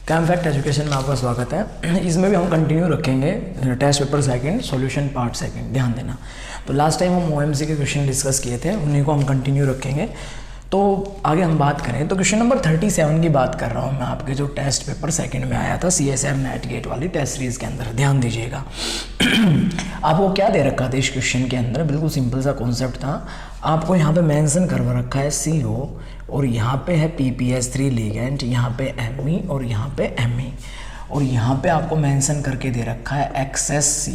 Cam fact education में आपका स्वागत है। इसमें भी हम कंटिन्यू रखेंगे test paper second solution part second, ध्यान देना। तो लास्ट टाइम हम ओएमसी के क्वेश्चन डिस्कस किए थे, उन्हीं को हम कंटिन्यू रखेंगे। तो आगे हम बात करें तो क्वेश्चन नंबर 37 की बात कर रहा हूँ मैं, आपके जो टेस्ट पेपर सेकंड में आया था CSM नेट गेट वाली टेस्ट सीरीज़ के अंदर। ध्यान दीजिएगा आपको क्या दे रखा था इस क्वेश्चन के अंदर, बिल्कुल सिंपल सा कॉन्सेप्ट था। आपको यहाँ पे मेंशन करवा रखा है CO और यहाँ पे है PPS3 लिगेंड, यहाँ पे ME और यहाँ पे ME, और यहाँ पे आपको मेंशन करके दे रखा है एक्सेस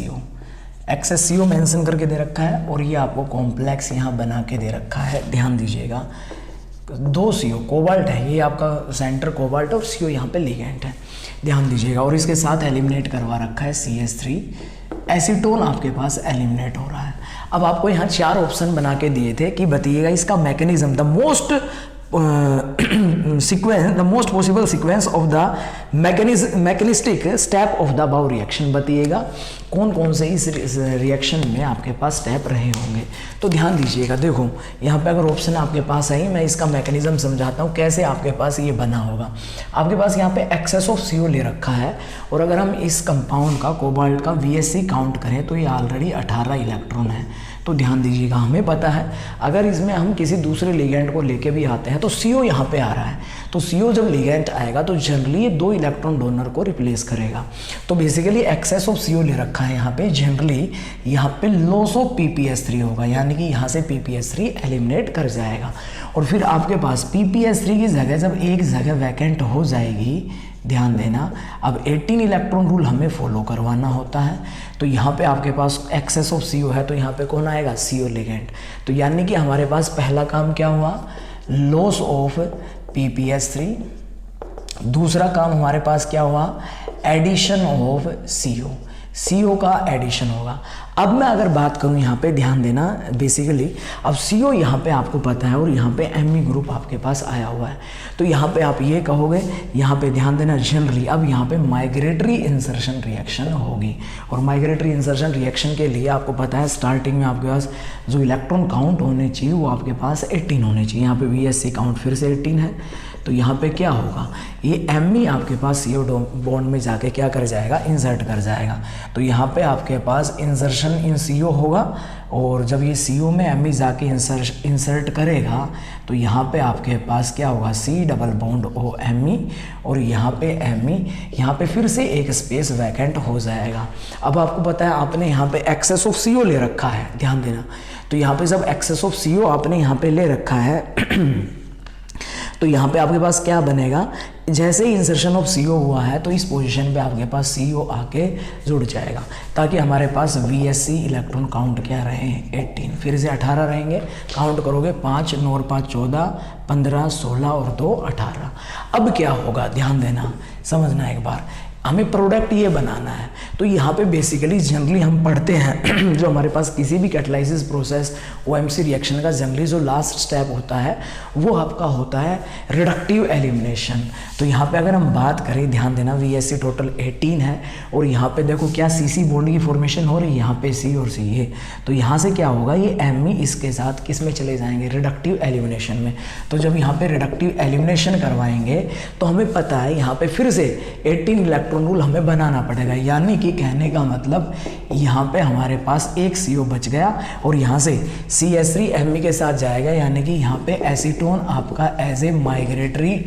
CO मेंशन करके दे रखा है, और ये आपको कॉम्प्लेक्स यहाँ बना के दे रखा है। ध्यान दीजिएगा 2 CO कोबाल्ट है, ये आपका सेंटर कोबाल्ट और CO यहाँ पे लिगेंड है। ध्यान दीजिएगा, और इसके साथ एलिमिनेट करवा रखा है CH3 एसीटोन आपके पास एलिमिनेट हो रहा है। अब आपको यहाँ 4 ऑप्शन बना के दिए थे कि बताइएगा इसका mechanism, the most possible sequence of the mechanistic step of the above reaction. बताइएगा कौन कौन से इस रिएक्शन में आपके पास स्टेप रहे होंगे। तो ध्यान दीजिएगा, देखो यहाँ पे अगर ऑप्शन आपके पास आई, मैं इसका मैकेनिज्म समझाता हूँ कैसे आपके पास ये बना होगा। आपके पास यहाँ पे एक्सेस ऑफ CO ले रखा है, और अगर हम इस कंपाउंड का कोबाल्ट का VSC काउंट करें तो ये ऑलरेडी 18 इलेक्ट्रॉन है। तो ध्यान दीजिएगा, हमें पता है अगर इसमें हम किसी दूसरे लिगेंड को लेके भी आते हैं तो CO यहाँ पे आ रहा है, तो CO जब लिगेंड आएगा तो जनरली ये 2 इलेक्ट्रॉन डोनर को रिप्लेस करेगा। तो बेसिकली एक्सेस ऑफ CO ले रखा है यहाँ पे, जनरली यहाँ पे लॉस ऑफ PPS3 होगा, यानी कि यहाँ से PPS3 एलिमिनेट कर जाएगा। और फिर आपके पास PPS3 की जगह जब एक जगह वैकेंट हो जाएगी, ध्यान देना, अब 18 इलेक्ट्रॉन रूल हमें फॉलो करवाना होता है। तो यहाँ पे आपके पास एक्सेस ऑफ CO है, तो यहाँ पे कौन आएगा, CO लिगेंड। तो यानी कि हमारे पास पहला काम क्या हुआ, लॉस ऑफ PPS3। दूसरा काम हमारे पास क्या हुआ, एडिशन ऑफ CO का एडिशन होगा। अब मैं अगर बात करूं यहाँ पे, ध्यान देना, बेसिकली अब CO यहाँ पे आपको पता है और यहाँ पे ME ग्रुप आपके पास आया हुआ है, तो यहाँ पे आप ये कहोगे, यहाँ पे ध्यान देना जनरली अब यहाँ पे माइग्रेटरी इंसर्शन रिएक्शन होगी। और माइग्रेटरी इंसर्शन रिएक्शन के लिए आपको पता है स्टार्टिंग में आपके पास जो इलेक्ट्रॉन काउंट होने चाहिए वो आपके पास 18 होने चाहिए। यहाँ पे VSC काउंट फिर से 18 है, तो यहाँ पे क्या होगा, ये ME आपके पास CO बॉन्ड में जाके क्या कर जाएगा, इंसर्ट कर जाएगा। तो यहाँ पे आपके पास इंसर्शन इन CO होगा, और जब ये CO में ME जाके इंसर्ट करेगा तो यहाँ पे आपके पास क्या होगा, C double bond O ME, और यहाँ पे ME, यहाँ पे फिर से एक स्पेस वैकेंट हो जाएगा। अब आपको पता है आपने यहाँ पे एक्सेस ऑफ CO ले रखा है, ध्यान देना। तो यहाँ पे जब एक्सेस ऑफ CO आपने यहाँ पे ले रखा है तो यहाँ पे आपके पास क्या बनेगा, जैसे ही इंसर्शन ऑफ CO हुआ है तो इस पोजीशन पे आपके पास CO आके जुड़ जाएगा, ताकि हमारे पास VSC इलेक्ट्रॉन काउंट क्या रहे, 18, फिर से 18 रहेंगे। काउंट करोगे 5 9 और 5 14, 15 16 और 2 18। अब क्या होगा, ध्यान देना, समझना एक बार, हमें प्रोडक्ट ये बनाना है। तो यहाँ पे बेसिकली जनरली हम पढ़ते हैं जो हमारे पास किसी भी कैटालाइसिस प्रोसेस OMC रिएक्शन का जनरली जो लास्ट स्टेप होता है वो आपका होता है रिडक्टिव एलिमिनेशन। तो यहाँ पे अगर हम बात करें, ध्यान देना, VSC टोटल 18 है, और यहाँ पे देखो क्या CC बॉन्ड की फॉर्मेशन हो रही है, यहाँ पे C और C है। तो यहाँ से क्या होगा, ये ME इसके साथ किस में चले जाएंगे, रिडक्टिव एलिमिनेशन में। तो जब यहाँ पे रिडक्टिव एलिमिनेशन करवाएंगे तो हमें पता है यहाँ पे फिर से 18 इलेक्ट्रॉन रूल हमें बनाना पड़ेगा, यानी कि कहने का मतलब यहाँ पे हमारे पास एक CO बच गया, और यहाँ से CH3 ME के साथ जाएगा, यानी कि यहाँ पे एसीटोन आपका as a migratory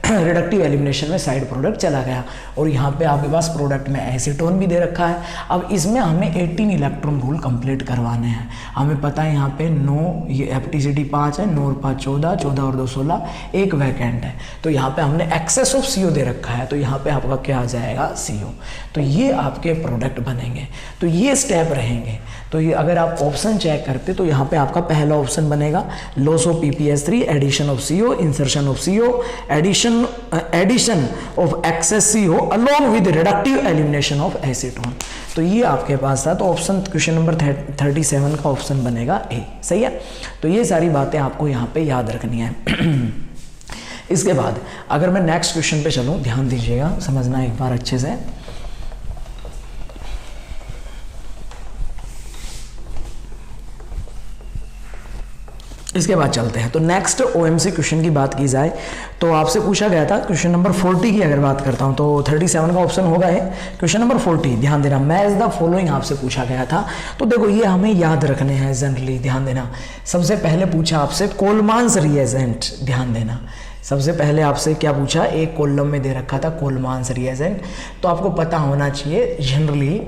reductive elimination में साइड प्रोडक्ट चला गया, और यहाँ पे आपके पास प्रोडक्ट में एसीटोन भी दे रखा है। अब इसमें हमें 18 इलेक्ट्रॉन रूल कंप्लीट करवाने हैं। हमें पता है यहाँ पे 9, ये FTCT 5 है, 9 और 5 14, 14 और 2 16, एक वैकेंट है। तो यहाँ पे हमने एक्सेस ऑफ CO दे रखा है, तो यहाँ पे आपका क्या आ जाएगा, CO। तो ये आपके प्रोडक्ट बनेंगे, तो ये स्टेप रहेंगे। तो ये अगर आप ऑप्शन चेक करते तो यहाँ पे आपका पहला ऑप्शन बनेगा loss of PPS3, addition of CO, insertion of CO, addition of excess CO along with reductive elimination of acetone. तो ये आपके पास था, तो ऑप्शन क्वेश्चन नंबर 37 का ऑप्शन बनेगा A। सही है, तो ये सारी बातें आपको यहाँ पे याद रखनी है। इसके बाद अगर मैं नेक्स्ट क्वेश्चन पे चलूँ, ध्यान दीजिएगा, समझना एक बार अच्छे से। इसके बाद चलते हैं। तो नेक्स्ट ओएमसी क्वेश्चन की बात की जाए तो आपसे पूछा गया था क्वेश्चन नंबर 40 की अगर बात करता हूं तो 37 का ऑप्शन होगा है क्वेश्चन नंबर 40। ध्यान देना, मैच द फॉलोइंग आपसे पूछा गया था। तो देखो ये हमें याद रखने हैं जनरली, ध्यान देना। सबसे पहले पूछा आपसे कोलमान्स रिएजेंट, ध्यान देना। सबसे पहले आपसे क्या पूछा, एक कॉलम में दे रखा था कोलमान्स रिएजेंट। तो आपको पता होना चाहिए जनरली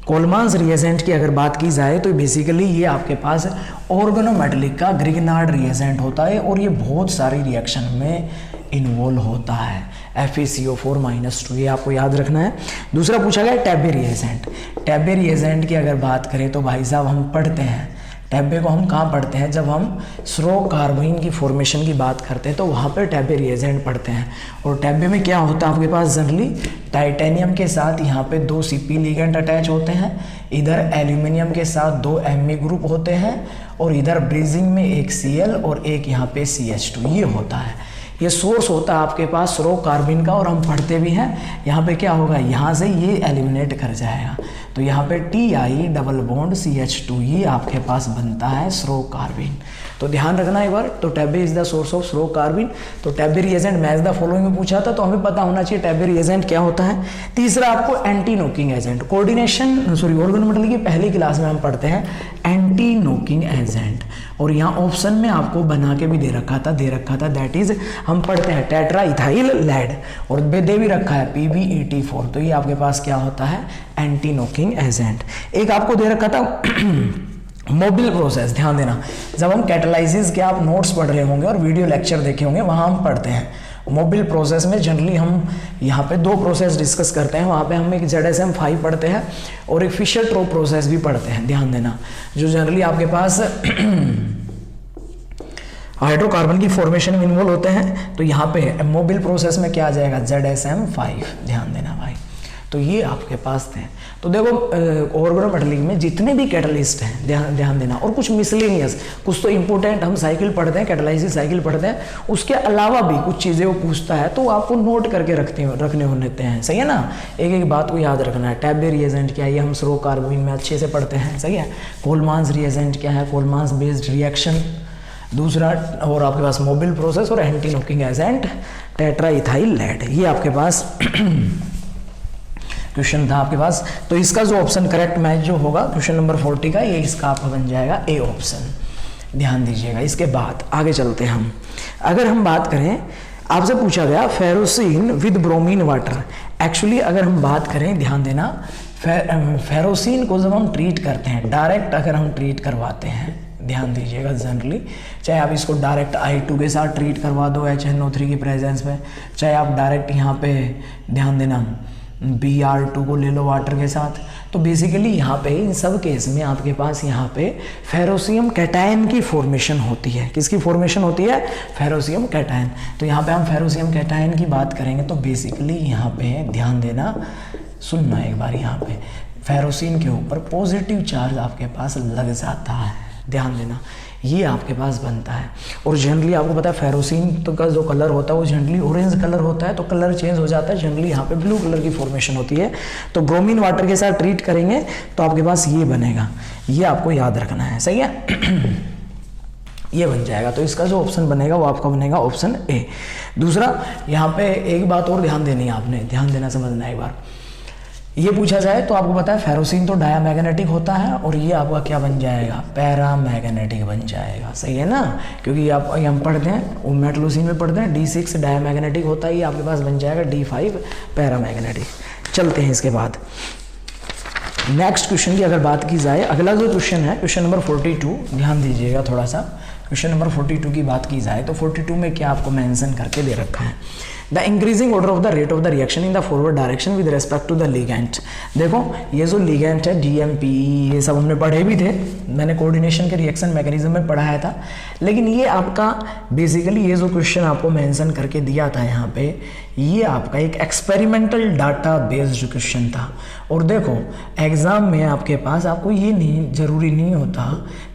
कोलमान्स रिएजेंट की अगर बात की जाए तो बेसिकली ये आपके पास ऑर्गेनोमेटेलिक का ग्रिग्नार्ड रिएजेंट होता है और ये बहुत सारी रिएक्शन में इन्वॉल्व होता है। FeCO4-2 ये आपको याद रखना है। दूसरा पूछा गया टैबे रिएजेंट। टैबे रिएजेंट की अगर बात करें तो भाई साहब हम पढ़ते हैं टैबे को, हम कहाँ पढ़ते हैं, जब हम स्रो कार्बाइन की फॉर्मेशन की बात करते हैं तो वहाँ पर टैबे रिएजेंट पढ़ते हैं। और टैबे में क्या होता है आपके पास जनरली टाइटेनियम के साथ यहाँ पे 2 CP लिगेंड अटैच होते हैं, इधर एल्यूमिनियम के साथ 2 Me ग्रुप होते हैं और इधर ब्रिजिंग में एक Cl और एक यहाँ पे CH2 ये होता है। ये सोर्स होता है आपके पास स्रो कार्बिन का और हम पढ़ते भी हैं। यहाँ पे क्या होगा, यहाँ से ये एलिमिनेट कर जाएगा तो यहाँ पे Ti डबल बॉन्ड CH2 ये आपके पास बनता है स्रो कार्बिन। तो ध्यान रखना एक बार। तो टैबे इज द सोर्स ऑफ स्रो कार्बिन। तो टैबे रिएजेंट मैच द फॉलोइंग में पूछा था तो हमें पता होना चाहिए टैबे रिएजेंट क्या होता है। तीसरा आपको एंटी नोकिंग एजेंट, कोऑर्डिनेशन ऑर्गेनोमेटल की पहली क्लास में हम पढ़ते हैं एंटी नोकिंग एजेंट और यहाँ ऑप्शन में आपको बना के भी दे रखा था दैट इज हम पढ़ते हैं टेट्रा इथाइल लेड और दे भी रखा है PbET4। तो ये आपके पास क्या होता है, एंटी नोकिंग एजेंट। एक आपको दे रखा था मोबिल प्रोसेस। ध्यान देना, जब हम कैटालाइसिस के आप नोट्स पढ़ रहे होंगे और वीडियो लेक्चर देखे होंगे वहाँ हम पढ़ते हैं मोबिल प्रोसेस में जनरली हम यहाँ पे 2 प्रोसेस डिस्कस करते हैं। वहाँ पे हम एक ZSM5 पढ़ते हैं और एक फिशर ट्रोप प्रोसेस भी पढ़ते हैं। ध्यान देना, जो जनरली आपके पास हाइड्रोकार्बन की फॉर्मेशन में इन्वॉल्व होते हैं। तो यहाँ पे मोबिल प्रोसेस में क्या आ जाएगा, ZSM5। ध्यान देना भाई। तो ये आपके पास थे। तो देखो ऑर्गेनोमेटेलिक में जितने भी कैटलिस्ट हैं ध्यान देना और कुछ मिसलेनियस, कुछ तो इंपॉर्टेंट हम साइकिल पढ़ते हैं, कैटालाइसिस साइकिल पढ़ते हैं, उसके अलावा भी कुछ चीज़ें वो पूछता है तो आपको नोट करके रखने होते हैं। सही है ना, एक एक बात को याद रखना है। टैबे रिएजेंट क्या है, ये हम स्रो कार्बाइन में अच्छे से पढ़ते हैं। सही है। कोलमान्स रिएजेंट क्या है, कोलमान्स बेस्ड रिएक्शन। दूसरा और आपके पास मोबिल प्रोसेस और anti knocking agent tetra ethyl lead. ये आपके पास क्वेश्चन था आपके पास। तो इसका जो ऑप्शन करेक्ट मैच जो होगा क्वेश्चन नंबर 40 का, ये इसका आपका बन जाएगा ए ऑप्शन। ध्यान दीजिएगा। इसके बाद आगे चलते हैं हम। अगर हम बात करें, आपसे पूछा गया ferrocene with bromine water. Actually अगर हम बात करें, ध्यान देना, फेरोसिन को जब हम ट्रीट करते हैं, डायरेक्ट अगर हम ट्रीट करवाते हैं, ध्यान दीजिएगा, जनरली चाहे आप इसको डायरेक्ट I2 के साथ ट्रीट करवा दो HNO3 की प्रेजेंस में, चाहे आप डायरेक्ट यहाँ पे ध्यान देना Br2 को ले लो वाटर के साथ। तो बेसिकली यहाँ पे इन सब केस में आपके पास यहाँ पे फेरोसियम कैटायन की फॉर्मेशन होती है। किसकी फॉर्मेशन होती है, फेरोसियम कैटायन। तो यहाँ पे हम फेरोसियम कैटायन की बात करेंगे तो बेसिकली यहाँ पे ध्यान देना, सुनना एक बार, यहाँ पे फेरोसिन के ऊपर पॉजिटिव चार्ज आपके पास लग जाता है। ध्यान देना, ये आपके पास बनता है। और जनरली आपको पता है फेरोसिन तो का जो कलर होता है वो जनरली ऑरेंज कलर होता है, तो कलर चेंज हो जाता है, जनरली यहाँ पे ब्लू कलर की फॉर्मेशन होती है। तो ब्रोमीन वाटर के साथ ट्रीट करेंगे तो आपके पास ये बनेगा, ये आपको याद रखना है। सही है ये बन जाएगा। तो इसका जो ऑप्शन बनेगा वो आपका बनेगा ऑप्शन ए। दूसरा यहाँ पे एक बात और ध्यान देनी है आपने, ध्यान देना, समझना एक बार। ये पूछा जाए तो आपको पता है फेरोसिन तो डायामैग्नेटिक होता है और ये आपका क्या बन जाएगा, पैरामैग्नेटिक बन जाएगा। सही है ना, क्योंकि आप हम पढ़ते हैं वो मेटलोसिन में पढ़ते हैं D6 डायामैग्नेटिक होता है, ये आपके पास बन जाएगा D5 पैरामैग्नेटिक। चलते हैं इसके बाद नेक्स्ट क्वेश्चन की अगर बात की जाए, अगला जो क्वेश्चन है क्वेश्चन नंबर 42, ध्यान दीजिएगा थोड़ा सा। क्वेश्चन नंबर 42 की बात की जाए तो 42 में क्या आपको मेंशन करके दे रखा है, the increasing order of the rate of the reaction in the forward direction with respect to the ligand. देखो ये जो लिगेंट है DMPE ये सब हमने पढ़े भी थे, मैंने कोऑर्डिनेशन के रिएक्शन मैकेनिज्म में पढ़ाया था। लेकिन ये आपका बेसिकली ये जो क्वेश्चन आपको मेंशन करके दिया था यहाँ पे, ये आपका एक एक्सपेरिमेंटल डाटा बेस्ड क्वेश्चन था। और देखो एग्जाम में आपके पास आपको ये नहीं जरूरी नहीं होता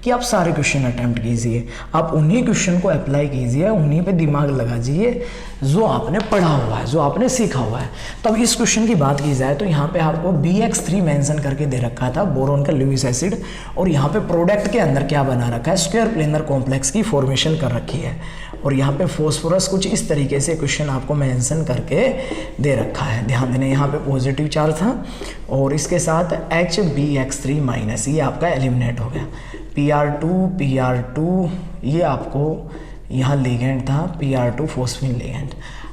कि आप सारे क्वेश्चन अटेम्प्ट कीजिए, आप उन्हीं क्वेश्चन को अप्लाई कीजिए, उन्हीं पे दिमाग लगाइए जो आपने पढ़ा हुआ है, जो आपने सीखा हुआ है। तब इस क्वेश्चन की बात की जाए तो यहाँ पे आपको BX3 मेंशन करके दे रखा था, बोरोन का लुईस एसिड, और यहाँ पे प्रोडक्ट के अंदर क्या बना रखा है, स्क्वायर प्लेनर कॉम्प्लेक्स की फॉर्मेशन कर रखी है। और यहाँ पे फॉस्फोरस कुछ इस तरीके से क्वेश्चन आपको मेंशन करके दे रखा है। ध्यान देना, यहाँ पे पॉजिटिव चार्ज था और इसके साथ HBX3 माइनस, ये आपका एलिमिनेट हो गया। PR2 ये आपको यहाँ लिगेंड था, PR2 फॉस्फिन लिगेंड।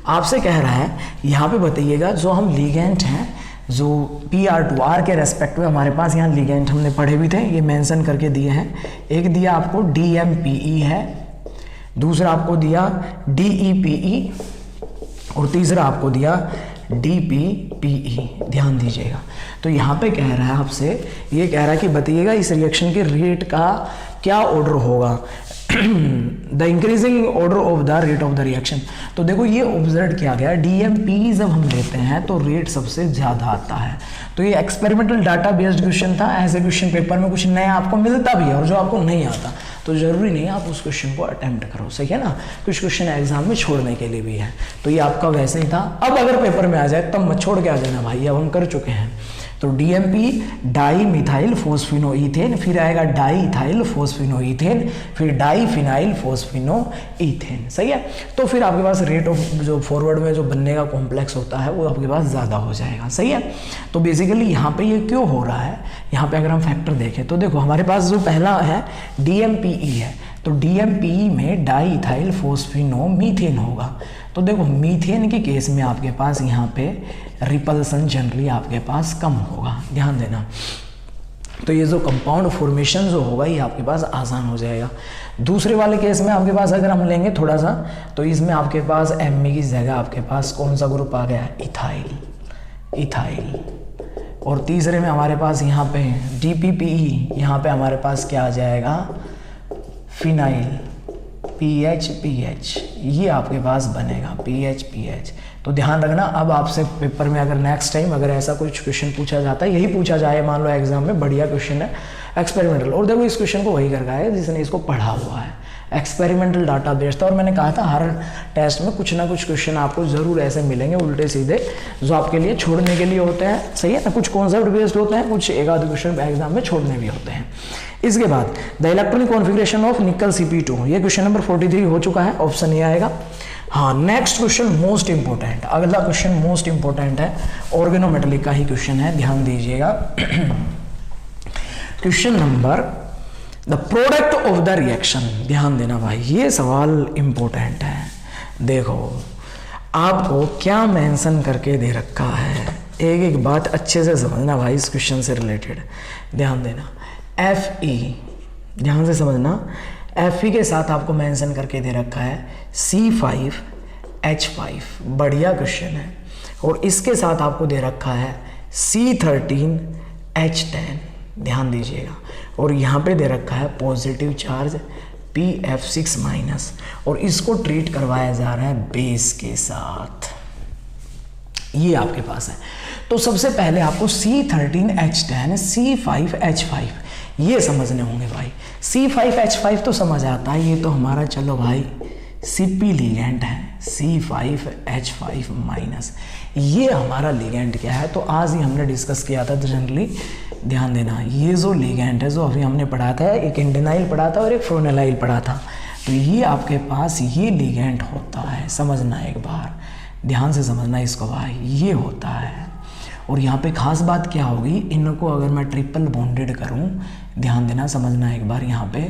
आपसे कह रहा है यहाँ पे बताइएगा जो हम लिगेंड हैं, जो PR2R के रेस्पेक्ट में हमारे पास यहाँ लिगेंड हमने पढ़े भी थे, ये मेंशन करके दिए हैं। एक दिया आपको DMPE है, दूसरा आपको दिया DEPE और तीसरा आपको दिया DPPE। ध्यान दीजिएगा। तो यहाँ पे कह रहा है आपसे, ये कह रहा है कि बताइएगा इस रिएक्शन के रेट का क्या ऑर्डर होगा, the increasing order of the rate of the reaction. तो देखो ये ऑब्जर्व किया गया, DMPE जब हम लेते हैं तो रेट सबसे ज़्यादा आता है। तो ये एक्सपेरिमेंटल डाटा बेस्ड क्वेश्चन था। ऐसे क्वेश्चन पेपर में कुछ नया आपको मिलता भी है और जो आपको नहीं आता तो ज़रूरी नहीं आप उस क्वेश्चन को अटेम्प्ट करो, सही है ना। कुछ क्वेश्चन एग्जाम में छोड़ने के लिए भी है, तो ये आपका वैसे ही था। अब अगर पेपर में आ जाए तब मत छोड़ के आ जाना भाई, अब हम कर चुके हैं। तो DMP डाई मिथाइल फोस्फिनोइथेन, फिर आएगा डाई इथाइल फोस्फिनोइथेन, फिर डाई फिनाइल फोस्फिनोइथेन, सही है। तो फिर आपके पास रेट ऑफ जो फॉरवर्ड में जो बनने का कॉम्प्लेक्स होता है वो आपके पास ज़्यादा हो जाएगा, सही है। तो बेसिकली यहाँ पे ये क्यों हो रहा है, यहाँ पे अगर हम फैक्टर देखें तो देखो हमारे पास जो पहला है DMPE है, तो DMPE में डाई इथाइल फोस्फिनोमीथेन होगा। तो देखो मीथेन के केस में आपके पास यहाँ पे रिपल्सन जनरली आपके पास कम होगा, ध्यान देना। तो ये जो कंपाउंड फॉर्मेशन जो होगा ये आपके पास आसान हो जाएगा। दूसरे वाले केस में आपके पास अगर हम लेंगे थोड़ा सा, तो इसमें आपके पास Me की जगह आपके पास कौन सा ग्रुप आ गया, इथाइल। और तीसरे में हमारे पास यहाँ पे DPPE, यहाँ पे हमारे पास क्या आ जाएगा, फिनाइल, PH ये आपके पास बनेगा, PH। तो ध्यान रखना। अब आपसे पेपर में अगर नेक्स्ट टाइम अगर ऐसा कुछ क्वेश्चन पूछा जाता है, यही पूछा जाए मान लो एग्जाम में, बढ़िया क्वेश्चन है एक्सपेरिमेंटल, और देखो इस क्वेश्चन को वही कर रहा है जिसने इसको पढ़ा हुआ है, एक्सपेरिमेंटल डाटा बेस्ड था। और मैंने कहा था हर टेस्ट में कुछ ना कुछ क्वेश्चन आपको ज़रूर ऐसे मिलेंगे उल्टे सीधे जो आपके लिए छोड़ने के लिए होते हैं, सही है ना। कुछ कॉन्सेप्ट बेस्ड होते हैं, कुछ एक आध क्वेश्चन एग्जाम में छोड़ने भी होते हैं। इसके बाद द इलेक्ट्रॉनिक कॉन्फ़िगरेशन ऑफ निकल Cp2, ये क्वेश्चन नंबर 43 हो चुका है, ऑप्शन ये आएगा। हाँ, नेक्स्ट क्वेश्चन मोस्ट इंपॉर्टेंट, अगला क्वेश्चन मोस्ट इंपॉर्टेंट है, ऑर्गेनोमेटेलिक का ही क्वेश्चन है, ध्यान दीजिएगा। Question number the product of the reaction, ध्यान देना भाई, ये सवाल इंपॉर्टेंट है। देखो आपको क्या मेंशन करके दे रखा है, एक एक बात अच्छे से समझना भाई इस क्वेश्चन से रिलेटेड, ध्यान देना। Fe, ध्यान से समझना, Fe के साथ आपको मेंशन करके दे रखा है C5H5, बढ़िया क्वेश्चन है। और इसके साथ आपको दे रखा है C13H10, ध्यान दीजिएगा। और यहाँ पे दे रखा है पॉजिटिव चार्ज PF6 माइनस, और इसको ट्रीट करवाया जा रहा है बेस के साथ, ये आपके पास है। तो सबसे पहले आपको C13H10 C5H5 ये समझने होंगे भाई। C5H5 तो समझ आता है, ये तो हमारा चलो भाई Cp लिगेंड है, C5H5 माइनस, ये हमारा लिगेंड क्या है, तो आज ही हमने डिस्कस किया था। तो जनरली ध्यान देना, ये जो लिगेंड है जो अभी हमने पढ़ा था, एक इंडेनाइल पढ़ा था और एक फ्रोनेलाइल पढ़ा था, तो ये आपके पास ये लिगेंड होता है, समझना एक बार, ध्यान से समझना इसको भाई, ये होता है। और यहाँ पे खास बात क्या होगी, इनको अगर मैं ट्रिपल बॉन्डेड करूँ, ध्यान देना, समझना एक बार, यहाँ पे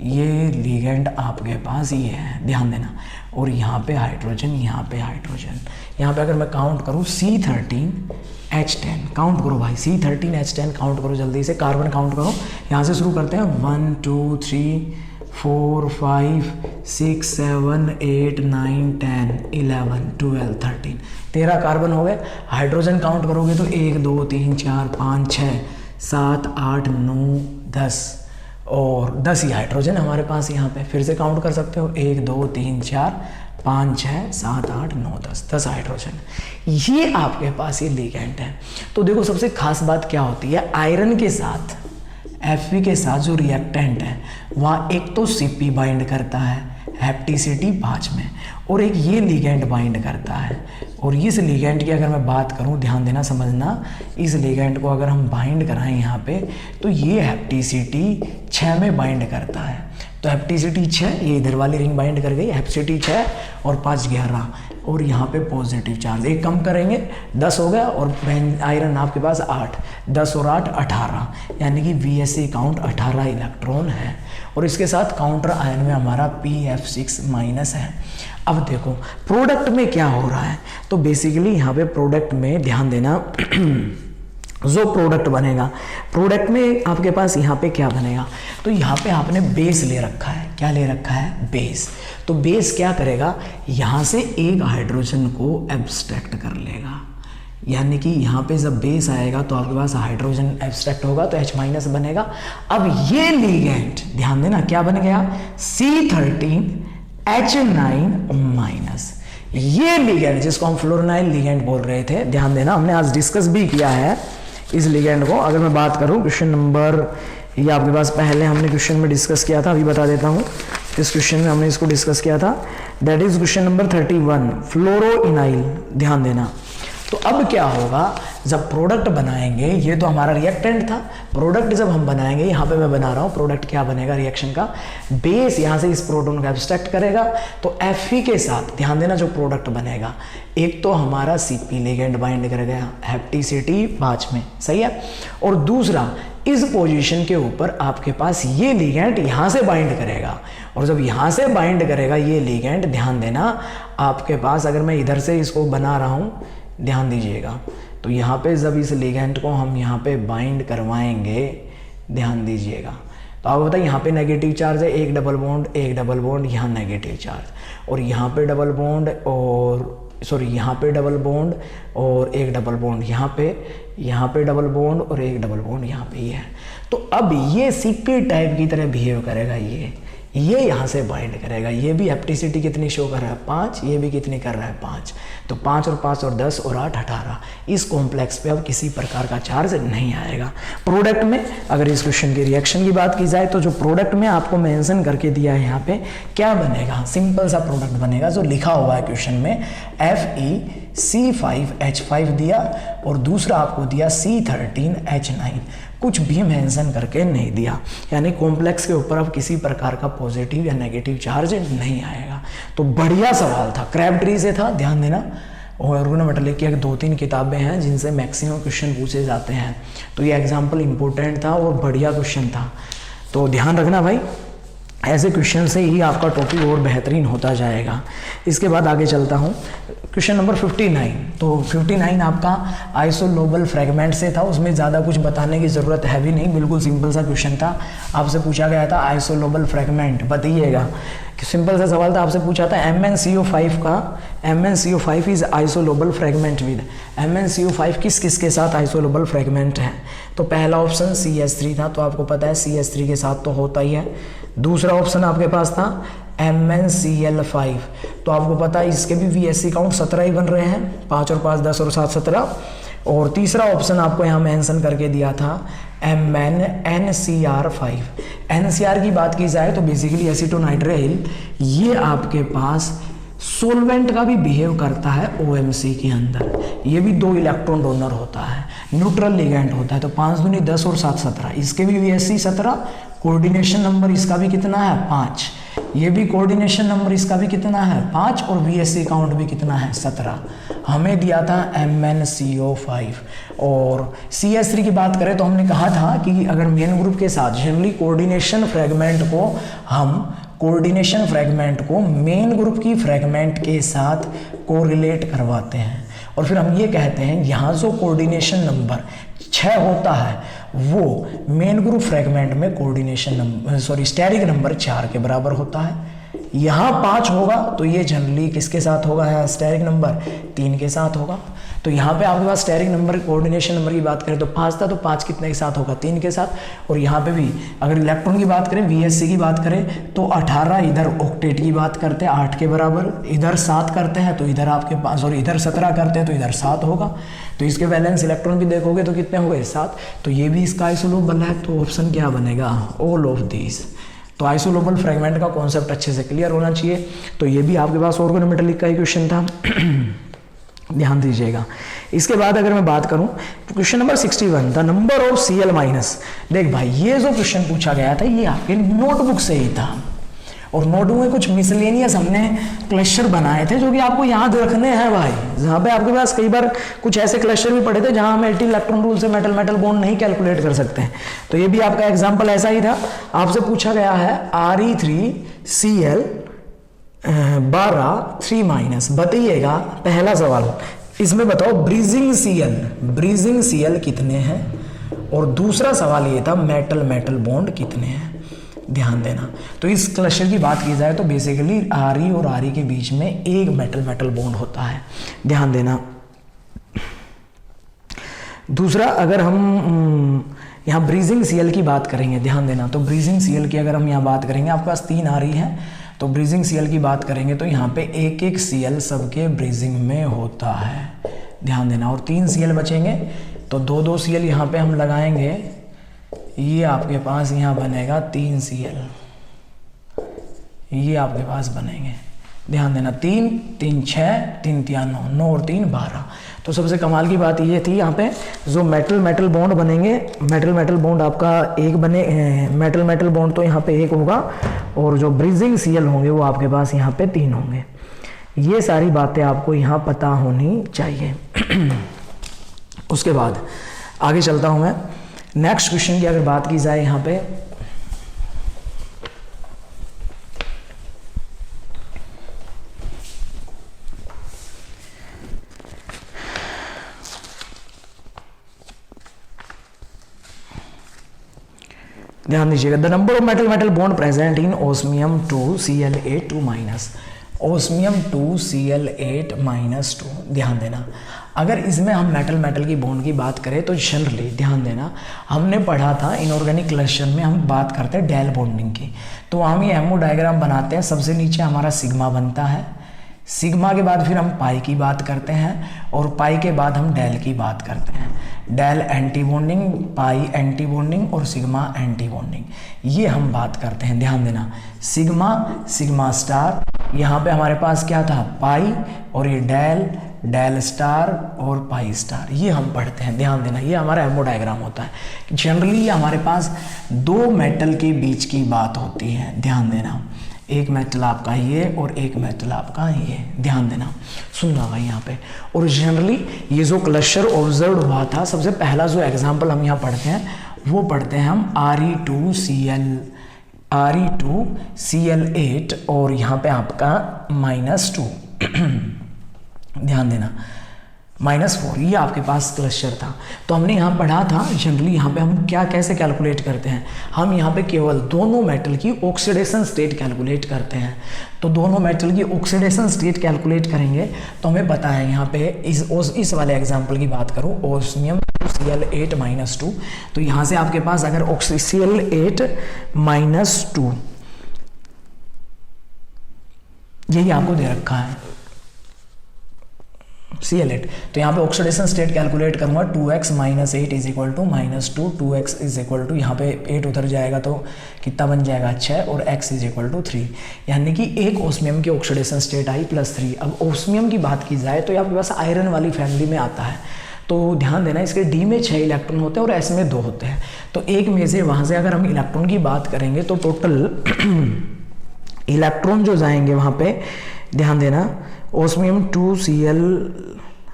ये लिगेंड आपके पास ये है, ध्यान देना। और यहाँ पे हाइड्रोजन, यहाँ पे हाइड्रोजन, यहाँ पे अगर मैं काउंट करूँ C13H10, काउंट करो भाई, C13H10 काउंट करो जल्दी से, कार्बन काउंट करो, यहाँ से शुरू करते हैं, 1 2 3 4 5 6 7 8 9 10 11 12 13, 13 कार्बन हो गए। हाइड्रोजन काउंट करोगे तो 1 2 3 4 5 6 7 8 9 10, और 10 ही हाइड्रोजन हमारे पास यहाँ पे, फिर से काउंट कर सकते हो, 1 2 3 4 5 6 7 8 9 10 हाइड्रोजन, ये आपके पास ये लिगेंड है। तो देखो सबसे खास बात क्या होती है, आयरन के साथ Fe के साथ जो रिएक्टेंट है वहाँ एक तो Cp बाइंड करता है हैप्टिसिटी 5 में, और एक ये लिगेंड बाइंड करता है। और इस लिगेंड की अगर मैं बात करूं, ध्यान देना समझना, इस लिगेंड को अगर हम बाइंड कराएं यहाँ पे तो ये हैप्टिसिटी 6 में बाइंड करता है। तो हैप्टिसिटी 6, ये इधर वाली रिंग बाइंड कर गई, हैप्टिसिटी 6 और 5 11, और यहाँ पे पॉजिटिव चार्ज एक कम करेंगे 10 हो गया, और आयरन आपके पास 8, 10 और 8 18, यानी कि VSE काउंट 18 इलेक्ट्रॉन है। और इसके साथ काउंटर आयन में हमारा PF6 माइनस है। अब देखो प्रोडक्ट में क्या हो रहा है, तो बेसिकली यहाँ पे प्रोडक्ट में ध्यान देना जो प्रोडक्ट बनेगा, प्रोडक्ट में आपके पास यहाँ पे क्या बनेगा, तो यहाँ पे आपने बेस ले रखा है। क्या ले रखा है? बेस। तो बेस क्या करेगा, यहाँ से एक हाइड्रोजन को एब्स्ट्रैक्ट कर लेगा, यानी कि यहाँ पे जब बेस आएगा तो आपके पास हाइड्रोजन एब्स्ट्रैक्ट होगा तो H माइनस बनेगा। अब ये लिगेंड ध्यान देना क्या बन गया, C13H9 माइनस। ये लिगेंड जिसको हम फ्लोरोनाइल लिगेंड बोल रहे थे, ध्यान देना हमने आज डिस्कस भी किया है इस लिगेंड को। अगर मैं बात करूं क्वेश्चन नंबर, ये आपके पास पहले हमने क्वेश्चन में डिस्कस किया था, अभी बता देता हूं इस क्वेश्चन में हमने इसको डिस्कस किया था, दैट इज क्वेश्चन नंबर 31 फ्लोरोइनाइल। ध्यान देना, तो अब क्या होगा जब प्रोडक्ट बनाएंगे, ये तो हमारा रिएक्टेंट था, प्रोडक्ट जब हम बनाएंगे, यहाँ पे मैं बना रहा हूँ प्रोडक्ट क्या बनेगा रिएक्शन का, बेस यहाँ से इस प्रोटॉन को एब्स्ट्रैक्ट करेगा, तो Fe के साथ ध्यान देना जो प्रोडक्ट बनेगा, एक तो हमारा Cp लिगेंड बाइंड करेगा हैप्टिसिटी 5 में, सही है, और दूसरा इस पोजीशन के ऊपर आपके पास ये लिगेंड यहाँ से बाइंड करेगा, और जब यहाँ से बाइंड करेगा ये लिगेंड, ध्यान देना आपके पास, अगर मैं इधर से इसको बना रहा हूँ, ध्यान दीजिएगा, तो यहाँ पे जब इस लिगेंड को हम यहाँ पे बाइंड करवाएंगे, ध्यान दीजिएगा, तो आपको पता है यहाँ पे नेगेटिव चार्ज है, एक डबल बॉन्ड, यहाँ नेगेटिव चार्ज, और यहाँ पे डबल बॉन्ड, और सॉरी यहाँ पे डबल बॉन्ड और एक डबल बॉन्ड यहाँ पे डबल बॉन्ड और एक डबल बॉन्ड यहाँ पे ये है। तो अब ये Cp टाइप की तरह बिहेव करेगा, ये यहाँ से बाइंड करेगा, ये भी हैप्टिसिटी कितनी शो कर रहा है 5, ये भी कितनी कर रहा है 5, तो 5 और 5 और 10 और 8 18, इस कॉम्प्लेक्स पे अब किसी प्रकार का चार्ज नहीं आएगा। प्रोडक्ट में अगर इस क्वेश्चन की रिएक्शन की बात की जाए तो जो प्रोडक्ट में आपको मेंशन करके दिया है यहाँ पे क्या बनेगा, सिंपल सा प्रोडक्ट बनेगा जो लिखा हुआ है क्वेश्चन में, FeC5H5 दिया और दूसरा आपको दिया C13H9, कुछ भी मेंशन करके नहीं दिया, यानी कॉम्प्लेक्स के ऊपर अब किसी प्रकार का पॉजिटिव या नेगेटिव चार्ज नहीं आएगा। तो बढ़िया सवाल था, क्रैबट्री से था, ध्यान देना, और ऑर्गेनोमेटालिक की 2-3 किताबें हैं जिनसे मैक्सिमम क्वेश्चन पूछे जाते हैं, तो ये एग्जाम्पल इंपॉर्टेंट था और बढ़िया क्वेश्चन था, तो ध्यान रखना भाई, ऐसे क्वेश्चन से ही आपका टॉपिक और बेहतरीन होता जाएगा। इसके बाद आगे चलता हूँ, क्वेश्चन नंबर 59, तो 59 आपका आइसोलोबल फ्रेगमेंट से था, उसमें ज़्यादा कुछ बताने की ज़रूरत है भी नहीं, बिल्कुल सिंपल सा क्वेश्चन था, आपसे पूछा गया था आइसोलोबल फ्रेगमेंट बताइएगा, सिंपल सा सवाल था, आपसे पूछा था MnCO5 का, MnCO5 is isolobal fragment with, MnCO5 किस किस के साथ आइसोलोबल फ्रेगमेंट है, तो पहला ऑप्शन CH3 था, तो आपको पता है CH3 के साथ तो होता ही है, दूसरा ऑप्शन आपके पास था MnCl5, तो आपको पता है इसके भी VSE काउंट 17 ही बन रहे हैं, 5 और 5 10 और 7 17, और तीसरा ऑप्शन आपको यहाँ मेंशन करके दिया था MnNCr5। NCr की बात की जाए तो बेसिकली एसीटोनाइट्राइल, ये आपके पास सोलवेंट का भी बिहेव करता है OMC के अंदर, ये भी 2 इलेक्ट्रॉन डोनर होता है, न्यूट्रल लिगेंड होता है, तो 5 दूनी 10 और 7 17, इसके भी VSE 17, कोऑर्डिनेशन नंबर इसका भी कितना है 5, ये भी कोऑर्डिनेशन नंबर इसका भी कितना है 5, और VSE काउंट भी कितना है 17, हमें दिया था MnCO5। और CH3 की बात करें तो हमने कहा था कि अगर मेन ग्रुप के साथ जनरली कोऑर्डिनेशन फ्रेगमेंट को मेन ग्रुप की फ्रेगमेंट के साथ कोरिलेट करवाते हैं, और फिर हम ये कहते हैं यहाँ जो कोऑर्डिनेशन नंबर 6 होता है वो मेन ग्रुप फ्रेगमेंट में स्टेरिक नंबर 4 के बराबर होता है, यहाँ 5 होगा तो ये जनरली किसके साथ होगा, स्टेरिक नंबर 3 के साथ होगा, तो यहाँ पे आपके पास स्टेरिक नंबर कोऑर्डिनेशन नंबर की बात करें तो 5 था, तो 5 कितने के साथ होगा 3 के साथ, और यहाँ पे भी अगर इलेक्ट्रॉन की बात करें VSE की बात करें तो 18 इधर ऑक्टेट की बात करते हैं 8 के बराबर, इधर 7 करते हैं तो इधर आपके पास, और इधर 17 करते हैं तो इधर 7 होगा, तो इसके वैलेंस इलेक्ट्रॉन भी देखोगे तो कितने हो गए 7, तो ये भी इसका आइसोलोबल है, तो ऑप्शन क्या बनेगा ऑल ऑफ दीज, तो आइसोलोबल फ्रेगमेंट का कॉन्सेप्ट अच्छे से क्लियर होना चाहिए। तो ये भी आपके पास ऑर्गेनोमेटेलिक का ही क्वेश्चन था, ध्यान दीजिएगा। इसके बाद अगर मैं बात करूं question number 61, the number of Cl minus. देख भाई ये जो क्वेश्चन पूछा गया था ये आपके नोटबुक से ही था, और नोटबुक में कुछ मिसलेनियस हमने क्लस्टर बनाए थे जो कि आपको याद रखने हैं भाई। जहाँ पे आपके पास कई बार कुछ ऐसे क्लस्टर भी पड़े थे जहाँ हम एल्टी इलेक्ट्रॉन रूल से मेटल मेटल बॉन्ड नहीं कैलकुलेट कर सकते हैं। तो ये भी आपका एग्जाम्पल ऐसा ही था। आपसे पूछा गया है Re3Cl 12 3 माइनस। बताइएगा पहला सवाल, इसमें बताओ ब्रीजिंग Cl कितने हैं, और दूसरा सवाल ये था मेटल मेटल बॉन्ड कितने हैं। ध्यान देना, तो इस क्लस्टर की बात की जाए तो बेसिकली Re और Re के बीच में एक मेटल मेटल बॉन्ड होता है, ध्यान देना। दूसरा, अगर हम यहाँ ब्रीजिंग Cl की बात करेंगे, ध्यान देना, तो ब्रीजिंग Cl की अगर हम यहाँ बात करेंगे, आपके पास 3 Re हैं, तो ब्रीजिंग Cl की बात करेंगे तो यहाँ पे एक एक Cl सबके ब्रीजिंग में होता है, ध्यान देना। और 3 Cl बचेंगे तो 2 Cl यहाँ पे हम लगाएंगे, ये आपके पास यहाँ बनेगा 3 Cl, ये आपके पास बनेंगे, ध्यान देना। 3 3 6 3 3 9 9 और 3 12। तो सबसे कमाल की बात ये थी यहाँ पे जो मेटल मेटल बॉन्ड बनेंगे, मेटल मेटल बॉन्ड आपका एक बने, मेटल मेटल बॉन्ड तो यहाँ पे एक होगा, और जो ब्रीजिंग Cl होंगे वो आपके पास यहाँ पे 3 होंगे। ये सारी बातें आपको यहाँ पता होनी चाहिए। उसके बाद आगे चलता हूँ मैं। नेक्स्ट क्वेश्चन की अगर बात की जाए यहाँ पे, ध्यान दीजिएगा, the number of metal metal bond present in osmium 2Cl8 2 minus, osmium 2Cl8 -2। ध्यान देना, अगर इसमें हम मेटल मेटल की बॉन्ड की बात करें तो जनरली ध्यान देना, हमने पढ़ा था इनऑर्गेनिक क्लस्टर में हम बात करते हैं डेल बॉन्डिंग की। तो हम ये एमओ डायग्राम बनाते हैं, सबसे नीचे हमारा सिग्मा बनता है, सिग्मा के बाद फिर हम पाई की बात करते हैं, और पाई के बाद हम डेल की बात करते हैं। डेल एंटी बॉन्डिंग, पाई एंटी बॉन्डिंग और सिग्मा एंटी बॉन्डिंग, ये हम बात करते हैं। ध्यान देना, सिग्मा सिग्मा स्टार, यहाँ पे हमारे पास क्या था पाई, और ये डेल डेल स्टार और पाई स्टार, ये हम पढ़ते हैं। ध्यान देना, ये हमारा एमओ डायग्राम होता है। जनरली ये हमारे पास 2 मेटल के बीच की बात होती है, ध्यान देना, एक मेटल आपका ये और एक मेटल आपका ये, ध्यान देना, सुनना भाई यहाँ पे। और जनरली ये जो क्लस्टर ऑब्जर्व हुआ था, सबसे पहला जो एग्जांपल हम यहाँ पढ़ते हैं वो पढ़ते हैं हम Re2Cl8 और यहाँ पे आपका -2 ध्यान देना, -4, ये आपके पास क्लस्टर था। तो हमने यहाँ पढ़ा था जनरली यहाँ पे हम क्या कैसे कैलकुलेट करते हैं, हम यहाँ पे केवल दोनों मेटल की ऑक्सीडेशन स्टेट कैलकुलेट करते हैं। तो दोनों मेटल की ऑक्सीडेशन स्टेट कैलकुलेट करेंगे तो हमें पता है यहाँ पे इस वाले एग्जांपल की बात करूँ, ओस्मियम Cl8 -2, तो यहाँ से आपके पास अगर Cl8 -2 यही आपको दे रखा है Cl8, तो यहाँ पे ऑक्सीडेशन स्टेट कैलकुलेट करूंगा 2x - 8 = -2, 2x = यहाँ पे 8 उधर जाएगा तो कितना बन जाएगा 6, और x = 3, यानी कि एक ओस्मियम की ऑक्सीडेशन स्टेट आई +3। अब ओस्मियम की बात की जाए तो ये आपके पास आयरन वाली फैमिली में आता है। तो ध्यान देना, इसके डी में 6 इलेक्ट्रॉन होते हैं और एस में 2 होते हैं। तो एक में से वहाँ से अगर हम इलेक्ट्रॉन की बात करेंगे तो टोटल इलेक्ट्रॉन जो जाएंगे वहाँ पे, ध्यान देना, ओस्मियम 2Cl,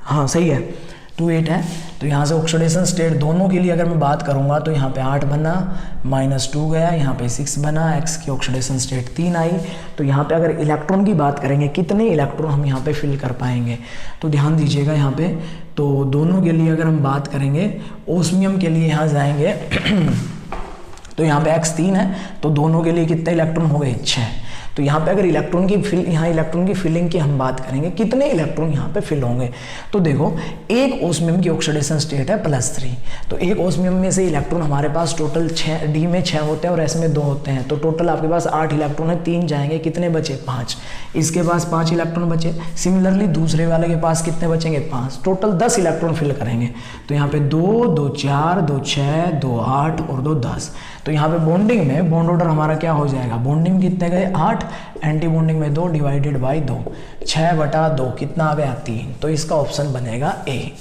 हाँ सही है 2 8 है। तो यहाँ से ऑक्सीडेशन स्टेट दोनों के लिए अगर मैं बात करूँगा तो यहाँ पे 8 बना, -2 गया, यहाँ पे 6 बना, x की ऑक्सीडेशन स्टेट 3 आई। तो यहाँ पे अगर इलेक्ट्रॉन की बात करेंगे कितने इलेक्ट्रॉन हम यहाँ पे फिल कर पाएंगे, तो ध्यान दीजिएगा यहाँ पे, तो दोनों के लिए अगर हम बात करेंगे, ओस्मियम के लिए यहाँ जाएंगे तो यहाँ पे x 3 है, तो दोनों के लिए कितने इलेक्ट्रॉन हो गए 6। तो यहाँ पे अगर इलेक्ट्रॉन की फिलिंग की हम बात करेंगे, कितने इलेक्ट्रॉन यहाँ पे फिल होंगे, तो देखो एक ओस्मियम की ऑक्सीडेशन स्टेट है +3, तो एक ओस्मियम में से इलेक्ट्रॉन हमारे पास टोटल 6, डी में 6 होते हैं और एस में 2 होते हैं, तो टोटल आपके पास 8 इलेक्ट्रॉन है, 3 जाएंगे, कितने बचे 5, इसके पास 5 इलेक्ट्रॉन बचे। सिमिलरली दूसरे वाले के पास कितने बचेंगे 5, टोटल 10 इलेक्ट्रॉन फिल करेंगे, तो यहाँ पे 2, 2 4, 2 6, 2 8 और 2 10। तो यहाँ पे बॉन्डिंग में बॉन्ड ऑर्डर हमारा क्या हो जाएगा, बॉन्डिंग कितने गए 8, एंटी बॉन्डिंग में 2 डिवाइडेड बाई 2, 6/2 कितना आ गया 3, तो इसका ऑप्शन बनेगा ए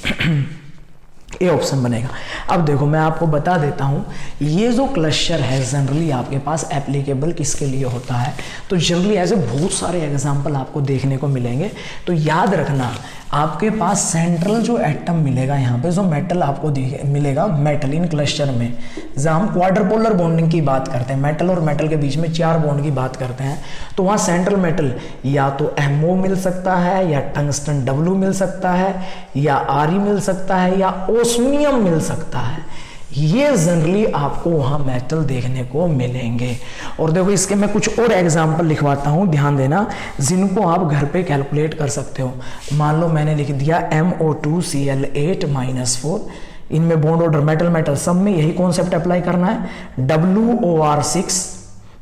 ऑप्शन बनेगा। अब देखो मैं आपको बता देता हूँ, ये जो क्लस्टर है जनरली आपके पास एप्लीकेबल किसके लिए होता है, तो जनरली ऐसे बहुत सारे एग्जांपल आपको देखने को मिलेंगे। तो याद रखना आपके पास सेंट्रल जो एटम मिलेगा, यहाँ पे जो मेटल आपको मिलेगा मेटल इन क्लस्टर में, जहाँ हम क्वाड्रपोलर बॉन्डिंग की बात करते हैं, मेटल और मेटल के बीच में 4 बॉन्ड की बात करते हैं, तो वहाँ सेंट्रल मेटल या तो MO मिल सकता है, या टंगस्टन W मिल सकता है, या Re मिल सकता है, या ओस्मियम मिल सकता है। ये जनरली आपको वहाँ मेटल देखने को मिलेंगे। और देखो इसके मैं कुछ और एग्जांपल लिखवाता हूँ, ध्यान देना, जिनको आप घर पे कैलकुलेट कर सकते हो। मान लो मैंने लिख दिया MO2Cl8-4, इनमें बॉन्ड ऑर्डर मेटल मेटल सब में यही कॉन्सेप्ट अप्लाई करना है, WOR6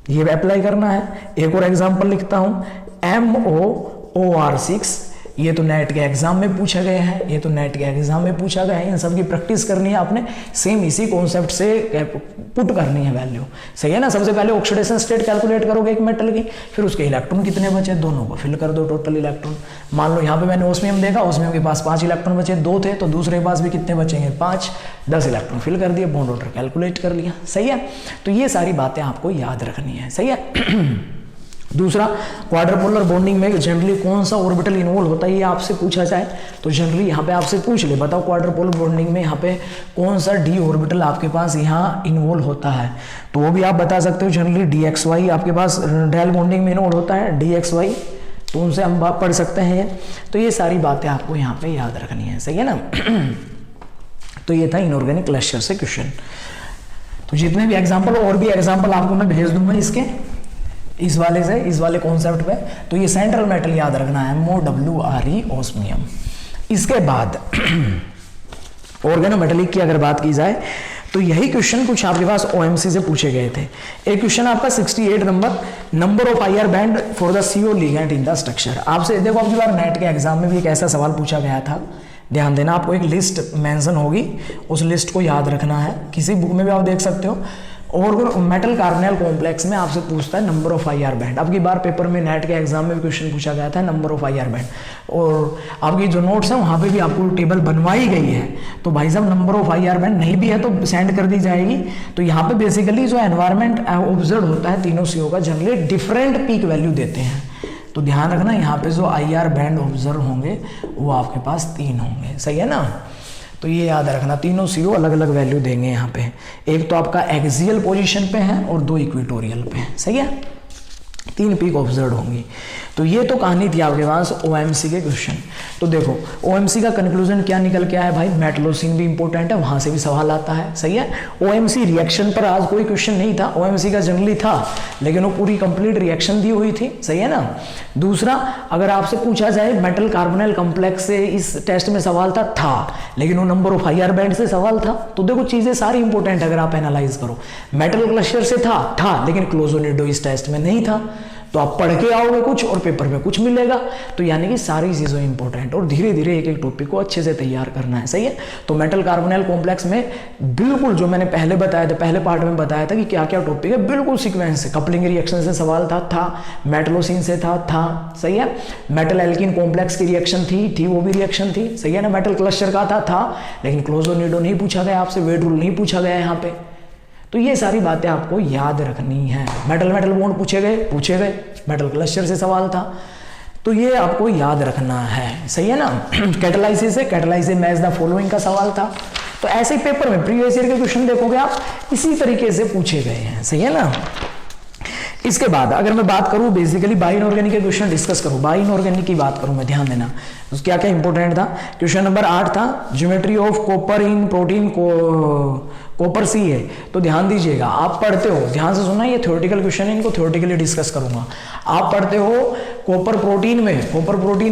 ये अप्लाई करना है। एक और एग्जाम्पल लिखता हूँ MOOR6, ये तो नेट के एग्जाम में पूछा गया है, ये तो नेट के एग्जाम में पूछा गया है, इन सब की प्रैक्टिस करनी है आपने, सेम इसी कॉन्सेप्ट से पुट करनी है वैल्यू, सही है ना। सबसे पहले ऑक्सीडेशन स्टेट कैलकुलेट करोगे एक मेटल की, फिर उसके इलेक्ट्रॉन कितने बचे, दोनों को फिल कर दो टोटल इलेक्ट्रॉन। मान लो यहाँ पे मैंने ओस्मियम देखा, ओस्मियम के पास 5 इलेक्ट्रॉन बचे, 2 थे, तो दूसरे के पास भी कितने बचेंगे 5, 10 इलेक्ट्रॉन फिल कर दिए, बॉन्ड ऑर्डर कैलकुलेट कर लिया, सही है। तो ये सारी बातें आपको याद रखनी है, सही है। दूसरा, क्वाड्रपोलर बॉन्डिंग में जनरली कौन सा ऑर्बिटल इन्वॉल्व होता है, ये आपसे पूछा जाए तो जनरली यहाँ पे आपसे पूछ ले, बताओ क्वाड्रपोलर बॉन्डिंग में यहाँ पे कौन सा डी ऑर्बिटल आपके पास यहाँ इन्वॉल्व होता है, तो वो भी आप बता सकते हो। जनरली DXY आपके पास डेल बॉन्डिंग में इन्वॉल्व होता है, DXY, तो उनसे हम बात पढ़ सकते हैं। तो ये सारी बातें आपको यहाँ पे याद रखनी है, सही है ना। तो ये था इनऑर्गेनिक क्लस्टर से क्वेश्चन। तो जितने भी एग्जाम्पल, और भी एग्जाम्पल आपको मैं भेज दूंगा इसके, इस वाले से, इस वाले कॉन्सेप्ट पे। तो ये सेंट्रल मेटल याद रखना है, MOWRE ओस्मियम। इसके बाद ऑर्गेनोमेटेलिक की अगर बात की जाए तो यही क्वेश्चन कुछ आपके पास OMC से पूछे गए थे। एक क्वेश्चन आपका 68 number of IR band for the CO ligand in the structure. आपसे देखो अगली बार नेट के एग्जाम में भी एक ऐसा सवाल पूछा गया था, ध्यान देना, आपको एक लिस्ट मेंशन होगी, उस लिस्ट को याद रखना है, किसी बुक में भी आप देख सकते हो। और मेटल कार्बोनाइल कॉम्प्लेक्स में आपसे पूछता है नंबर ऑफ IR बैंड। अब की बार पेपर में नेट के एग्जाम में भी क्वेश्चन पूछा गया था नंबर ऑफ IR बैंड, और आपकी जो नोट्स है वहाँ पे भी आपको टेबल बनवाई गई है। तो भाई साहब नंबर ऑफ IR बैंड नहीं भी है तो सेंड कर दी जाएगी। तो यहाँ पे बेसिकली जो एनवायरमेंट ऑब्जर्व होता है तीनों CO का, जनरली डिफरेंट पीक वैल्यू देते हैं। तो ध्यान रखना यहाँ पे जो IR बैंड ऑब्जर्व होंगे वो आपके पास 3 होंगे, सही है ना। तो ये याद रखना, तीनों CO अलग अलग वैल्यू देंगे यहाँ पे। एक तो आपका एक्सियल पोजीशन पे है और 2 इक्वेटोरियल पे है, सही है। 3 पीक ऑब्जर्व होंगी। तो ये तो कहानी थी आपके पास OMC के क्वेश्चन। तो देखो OMC का कंक्लूजन क्या निकल के आया भाई, मेटलोसिन भी इंपॉर्टेंट है, वहां से भी सवाल आता है, सही है। OMC रिएक्शन पर आज कोई क्वेश्चन नहीं था, OMC का जनरली था, लेकिन वो पूरी कंप्लीट रिएक्शन दी हुई थी, सही है ना। दूसरा, अगर आपसे पूछा जाए मेटल कार्बोनाइल कॉम्प्लेक्स से इस टेस्ट में सवाल था, लेकिन वो नंबर ऑफ IR बैंड से सवाल था। तो देखो चीजें सारी इंपॉर्टेंट अगर आप एनालाइज करो। मेटल क्लस्टर से था, लेकिन क्लोजोनिडो इस टेस्ट में नहीं था। तो आप पढ़ के आओगे कुछ और पेपर में कुछ मिलेगा। तो यानी कि सारी चीज़ें इंपॉर्टेंट, और धीरे धीरे एक एक टॉपिक को अच्छे से तैयार करना है, सही है। तो मेटल कार्बोनाइल कॉम्प्लेक्स में बिल्कुल जो मैंने पहले बताया था, पहले पार्ट में बताया था कि क्या क्या टॉपिक है, बिल्कुल सीक्वेंस से। कपलिंग रिएक्शन से सवाल था, मेटलोसिन से था, सही है। मेटल एल्किन कॉम्प्लेक्स की रिएक्शन थी, वो भी रिएक्शन थी, सही है ना। मेटल क्लस्टर का था, लेकिन क्लोजोनिडो नहीं पूछा गया आपसे, वेट रूल नहीं पूछा गया यहाँ पे। तो ये सारी बातें आपको याद रखनी है। मेटल बॉन्ड पूछे गए, मेटल क्लस्टर से सवाल था, तो ये आपको याद रखना है, सही है ना। कैटालाइसिस मैच द फॉलोइंग का सवाल था। तो ऐसे ही पेपर में प्रीवियस ईयर के क्वेश्चन देखोगे आप, इसी तरीके से पूछे गए हैं, सही है ना। इसके बाद अगर मैं बात करूं बेसिकली बायो इनऑर्गेनिक के क्वेश्चन डिस्कस करूं, बायो इनऑर्गेनिक की बात करूं मैं, ध्यान देना तो क्या क्या इंपॉर्टेंट था। क्वेश्चन नंबर 8 था geometry of copper in protein को कॉपर सी है, तो ध्यान दीजिएगा आप पढ़ते हो, ध्यान से सुनना, ये थ्योरेटिकल क्वेश्चन है, इनको थ्योरेटिकली डिस्कस करूंगा। आप पढ़ते हो कॉपर प्रोटीन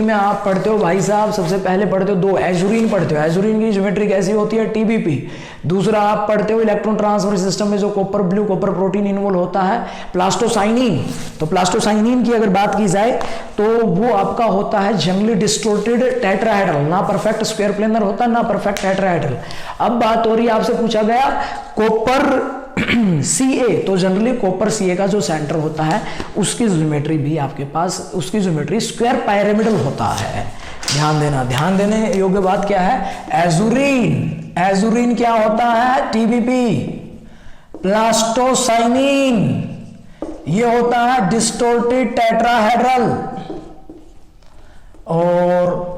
में आप पढ़ते हो भाई साहब, सबसे पहले पढ़ते हो 2 एजुरीन पढ़ते हो, एजुरीन की ज्योमेट्री कैसी होती है टीबीपी। दूसरा आप पढ़ते हो इलेक्ट्रॉन ट्रांसफर सिस्टम में जो copper blue copper protein involve होता है प्लास्टोसाइनिन। तो प्लास्टोसाइनिन की अगर बात की जाए तो वो आपका होता है जनरली डिस्टोर्टेड टेट्राहेड्रल, ना परफेक्ट स्क्वायर प्लेनर होता है ना परफेक्ट टेट्राहेड्रल। अब बात हो रही है, आपसे पूछा गया कॉपर Ca, तो जनरली कॉपर Ca का जो सेंटर होता है उसकी ज्योमेट्री भी आपके पास, उसकी ज्योमेट्री स्क्वायर पिरामिडल होता है। ध्यान देना, ध्यान देने योग्य बात क्या है, एजुरीन, एजुरीन क्या होता है टीबीपी, प्लास्टोसाइनिन ये होता है डिस्टोर्टेड टेट्राहेड्रल और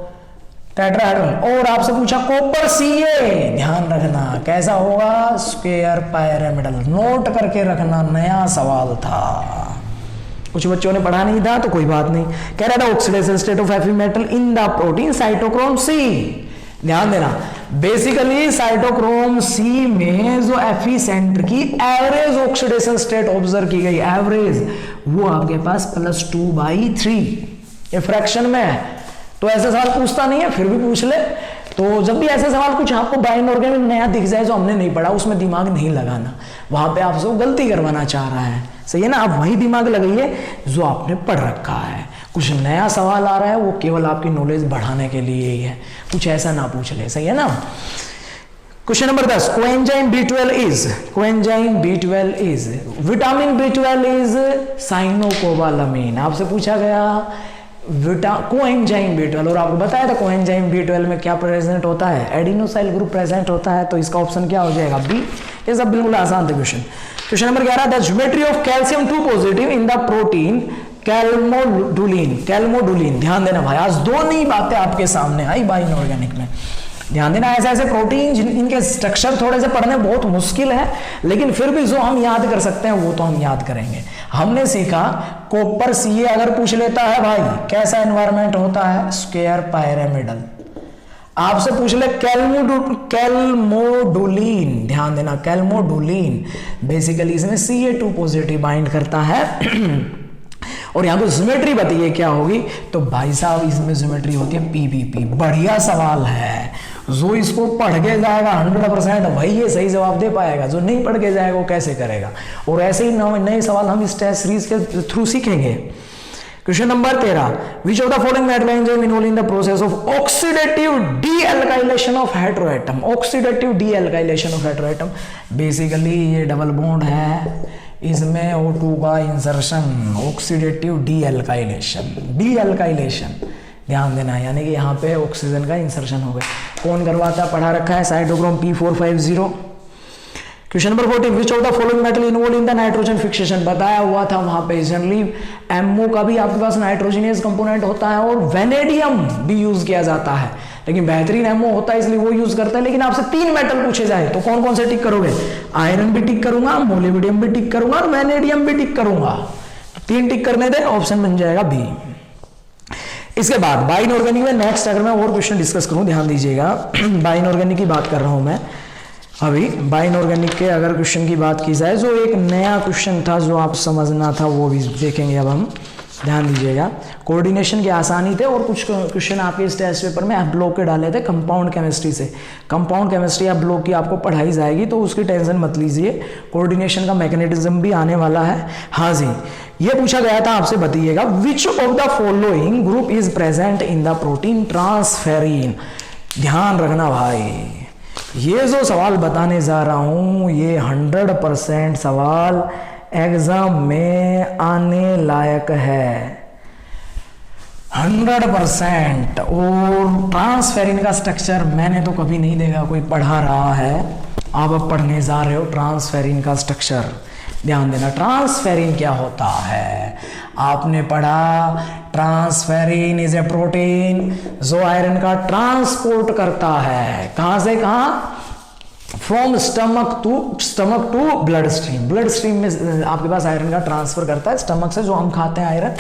टेट्राहेड्रल। और आपसे पूछा कॉपर Ca, ध्यान रखना कैसा होगा, स्क्वायर पिरामिडल, नोट करके रखना, नया सवाल था, कुछ बच्चों ने पढ़ा नहीं था तो कोई बात नहीं। कह रहा था oxidation state of heavy metal in the protein cytochrome C। ध्यान देना बेसिकली साइटोक्रोम C में जो Fe सेंटर की एवरेज ऑक्सीडेशन स्टेट ऑब्जर्व की गई, एवरेज वो आपके पास +2/3 ये फ्रैक्शन में है। तो ऐसा सवाल पूछता नहीं है, फिर भी पूछ ले। तो जब भी ऐसे सवाल कुछ आपको बायो इनऑर्गेनिक नया दिख जाए जो हमने नहीं पढ़ा, उसमें दिमाग नहीं लगाना, वहां पे आपसे गलती करवाना चाह रहा है, सही है ना। आप वही दिमाग लगाइए जो आपने पढ़ रखा है। कुछ नया सवाल आ रहा है वो केवल आपकी नॉलेज बढ़ाने के लिए ही है, कुछ ऐसा ना पूछ ले, सही है ना। Question number 10, coenzyme B12 is, coenzyme B12 is, vitamin B12 is cyanocobalamin. आपसे पूछा गया कोएंजाइम B12 और आपको बताया था कोएंजाइम B12 में क्या प्रेजेंट होता है, एडिनोसाइल ग्रुप प्रेजेंट होता है, तो इसका ऑप्शन क्या हो जाएगा बी। ये सब बिल्कुल आसान था question. Question number 11, the geometry of calcium 2 positive in the protein calmodulin, calmodulin. ध्यान देना भाई, आज 2 नई बातें आपके सामने आई बायो इनऑर्गेनिक में, ध्यान देना। ऐसे ऐसे प्रोटीन इनके स्ट्रक्चर थोड़े से पढ़ने बहुत मुश्किल है, लेकिन फिर भी जो हम याद कर सकते हैं वो तो हम याद करेंगे। हमने सीखा कॉपर Ca अगर पूछ लेता है भाई कैसा एनवायरनमेंट होता है, स्क्वायर पिरामिडल। आपसे पूछ ले कैल्मोडुलिन, ध्यान देना कैल्मोडुलिन बेसिकली इसमें Ca2 पॉजिटिव बाइंड करता है और यहां पर ज्योमेट्री बताइए क्या होगी, तो भाई साहब इसमें ज्योमेट्री होती है PBP। बढ़िया सवाल है, जो इसको पढ़ के जाएगा 100% वही ये सही जवाब दे पाएगा, जो नहीं पढ़ के जाएगा वो कैसे करेगा। और ऐसे ही नए सवाल हम इस टेस्ट सीरीज के थ्रू सीखेंगे। Question number 13, which of the following metal enzyme involve in the process of oxidative dealkylation of heteroatom, oxidative dealkylation of heteroatom. Basically ये डबल बॉन्ड है, इसमें O2 का इंसर्शन, ऑक्सीडेटिव डीएल्काइलेशन, डीएल्काइलेशन ध्यान देना है, यानी कि यहाँ पे ऑक्सीजन का इंसर्शन हो गया। कौन करवाता है, पढ़ा रखा है cytochrome P450। Question number 14, which of the following metal involve in the nitrogen fixation, बताया हुआ था वहां पे जनरली MO का भी आपके पास नाइट्रोजनियस कंपोनेंट होता है और वेनेडियम भी यूज किया जाता है, लेकिन बेहतरीन MO होता है इसलिए वो यूज करता है। लेकिन आपसे 3 मेटल पूछे जाए तो कौन कौन से टिक करोगे, आयरन भी टिक करूंगा, मोलिब्डेनम भी टिक करूंगा और वेनेडियम भी टिक करूंगा। 3 टिक करने दे, ऑप्शन बन जाएगा बी। इसके बाद बायो इनऑर्गेनिक में नेक्स्ट अगर मैं और क्वेश्चन डिस्कस करूं, ध्यान दीजिएगा बायो इनऑर्गेनिक की बात कर रहा हूं मैं अभी। बायो इनऑर्गेनिक के अगर क्वेश्चन की बात की जाए, जो एक नया क्वेश्चन था जो आप समझना था वो भी देखेंगे अब हम, ध्यान दीजिएगा। कोऑर्डिनेशन के आसानी थे और कुछ क्वेश्चन आपके इस टेस्ट पेपर में आप ब्लॉक के डाले थे कंपाउंड केमिस्ट्री से। कंपाउंड केमिस्ट्री आप ब्लॉक की आपको पढ़ाई जाएगी तो उसकी टेंशन मत लीजिए, कोऑर्डिनेशन का मैकेनिज्म भी आने वाला है। हाँ जी, ये पूछा गया था आपसे, बताइएगा विच of the following group is present in the protein transferrin. ध्यान रखना भाई, ये जो सवाल बताने जा रहा हूं ये 100% सवाल एग्जाम में आने लायक है, 100%। और ट्रांसफेरिन का स्ट्रक्चर मैंने तो कभी नहीं देखा कोई पढ़ा रहा है, आप अब पढ़ने जा रहे हो ट्रांसफेरिन का स्ट्रक्चर। ध्यान देना, ट्रांसफेरिन क्या होता है, आपने पढ़ा ट्रांसफेरिन इज ए प्रोटीन जो आयरन का ट्रांसपोर्ट करता है, कहां से कहां, from stomach to blood stream में आपके पास आयरन का ट्रांसफर करता है स्टमक से, जो हम खाते हैं आयरन।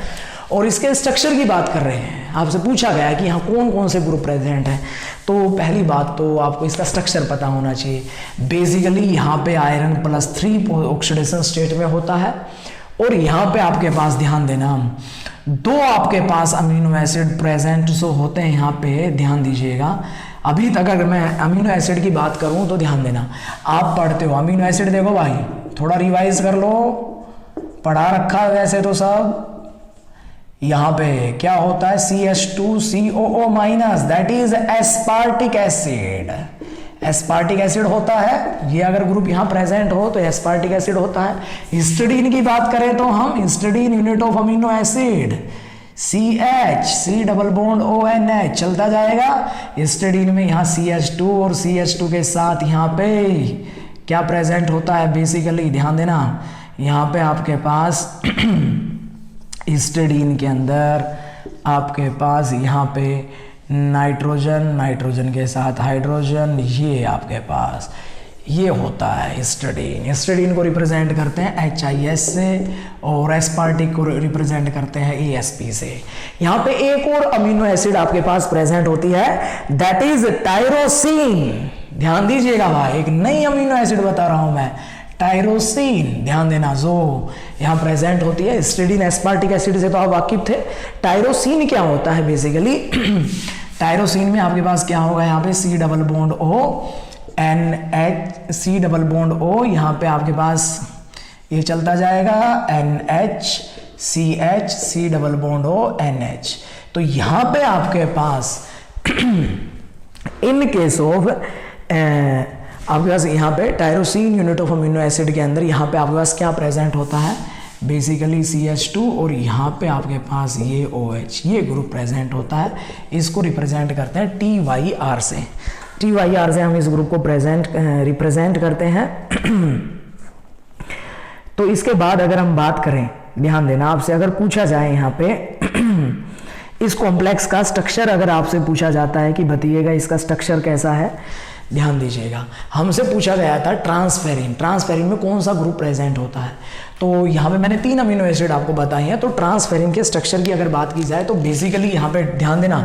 और इसके स्ट्रक्चर की बात कर रहे हैं, आपसे पूछा गया कि यहाँ कौन कौन से ग्रुप प्रेजेंट हैं। तो पहली बात तो आपको इसका स्ट्रक्चर पता होना चाहिए। बेसिकली यहाँ पे आयरन +3 ऑक्सीडेशन स्टेट में होता है, और यहाँ पे आपके पास ध्यान देना 2 आपके पास अमीनो एसिड प्रेजेंट जो होते हैं यहाँ पे, ध्यान दीजिएगा। अभी तक अगर मैं अमीनो एसिड की बात करूँ तो ध्यान देना, आप पढ़ते हो अमीनो एसिड, देखो भाई थोड़ा रिवाइज कर लो, पढ़ा रखा है वैसे तो सब। यहाँ पे क्या होता है CH2COO-, that is aspartic acid. Aspartic acid होता है, ये अगर ग्रुप यहाँ प्रेजेंट हो तो एस्पार्टिक एसिड होता है। हिस्टिडीन की बात करें तो हम histidine unit of amino acid CH, C∩ONH चलता जाएगा। हिस्टिडीन में यहाँ CH2 और CH2 के साथ यहाँ पे क्या प्रेजेंट होता है, बेसिकली ध्यान देना, यहाँ पे आपके पास हिस्टिडीन के अंदर आपके पास यहाँ पे नाइट्रोजन के साथ हाइड्रोजन, ये आपके पास ये होता है हिस्टिडीन। हिस्टिडीन को रिप्रेजेंट करते हैं HIS से, और एस्पार्टिक को रिप्रेजेंट करते हैं ASP से। यहाँ पे एक और अमीनो एसिड आपके पास प्रेजेंट होती है, दैट इज टायरोसिन। ध्यान दीजिएगा भाई, एक नई अमीनो एसिड बता रहा हूं मैं, टायरोसिन। ध्यान देना, जो यहाँ प्रेजेंट होती है। हिस्टिडीन एस्पार्टिक एसिड से तो आप वाकिफ थे। टायरोसिन क्या होता है बेसिकली, टायरोसिन में आपके पास क्या होगा, यहाँ पे C∩ONH, यहाँ पे आपके पास ये चलता जाएगा NH C∩ONH। तो यहाँ पे आपके पास इन केस ऑफ आपके पास यहाँ पे tyrosine unit of amino acid के अंदर यहाँ पे आपके पास क्या प्रेजेंट होता है, बेसिकली CH2, और यहाँ पे आपके पास ये OH, ये ग्रुप प्रेजेंट होता है। इसको रिप्रेजेंट करते हैं TYR से। TYR से हम इस ग्रुप को रिप्रेजेंट करते हैं। तो इसके बाद अगर हम बात करें, ध्यान देना, आपसे अगर पूछा जाए यहाँ पे इस कॉम्प्लेक्स का स्ट्रक्चर अगर आपसे पूछा जाता है कि बताइएगा इसका स्ट्रक्चर कैसा है, ध्यान दीजिएगा। हमसे पूछा गया था ट्रांसफेरिन, ट्रांसफेरिन में कौन सा ग्रुप प्रेजेंट होता है। तो यहाँ पे मैंने 3 अमीनो एसिड आपको बताए हैं। तो ट्रांसफेरिन के स्ट्रक्चर की अगर बात की जाए तो बेसिकली यहाँ पे ध्यान देना,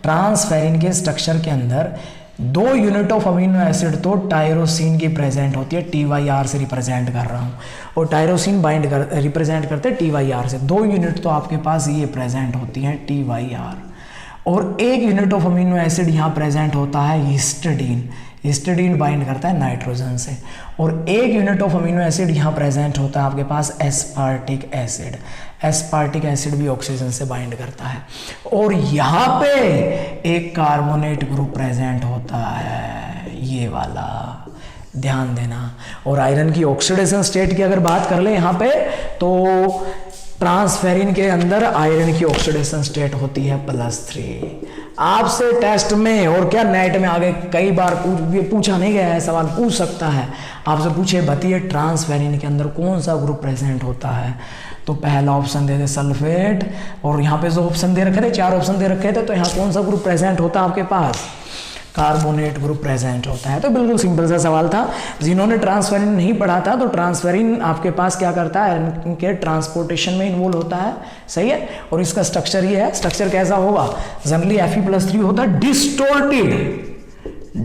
ट्रांसफेरिन के स्ट्रक्चर के अंदर 2 यूनिट ऑफ अमीनो एसिड तो टायरोसिन की प्रेजेंट होती है, TYR से रिप्रेजेंट कर रहा हूँ, और टायरोसिन रिप्रेजेंट करते हैं TYR से। 2 यूनिट तो आपके पास ये प्रेजेंट होती हैं TYR, और 1 यूनिट ऑफ अमीनो एसिड यहाँ प्रेजेंट होता है हिस्टिडीन। हिस्टिडीन बाइंड करता है नाइट्रोजन से, और 1 यूनिट ऑफ अमीनो एसिड यहाँ प्रेजेंट होता है आपके पास एस्पार्टिक एसिड। एस्पार्टिक एसिड भी ऑक्सीजन से बाइंड करता है, और यहाँ पे एक कार्बोनेट ग्रुप प्रेजेंट होता है, ये वाला, ध्यान देना। और आयरन की ऑक्सीडेशन स्टेट की अगर बात कर ले यहाँ पे, तो ट्रांसफेरिन के अंदर आयरन की ऑक्सीडेशन स्टेट होती है +3। आपसे टेस्ट में और क्या नेट में आगे कई बार पूछा नहीं गया है, सवाल पूछ सकता है, आपसे पूछे बताइए ट्रांसफेरिन के अंदर कौन सा ग्रुप प्रेजेंट होता है, तो पहला ऑप्शन दे दे सल्फेट, और यहाँ पे जो ऑप्शन दे रखे थे 4 ऑप्शन दे रखे थे, तो यहाँ कौन सा ग्रुप प्रेजेंट होता है आपके पास, कार्बोनेट ग्रुप प्रेजेंट होता है। तो बिल्कुल सिंपल सा सवाल था। जिन्होंने ट्रांसफेरिन नहीं पढ़ा था, तो ट्रांसफेरिन आपके पास क्या करता है, इनके ट्रांसपोर्टेशन में इन्वॉल्व होता है, सही है। और इसका स्ट्रक्चर ये है, स्ट्रक्चर कैसा होगा, जनरली Fe+3 होता है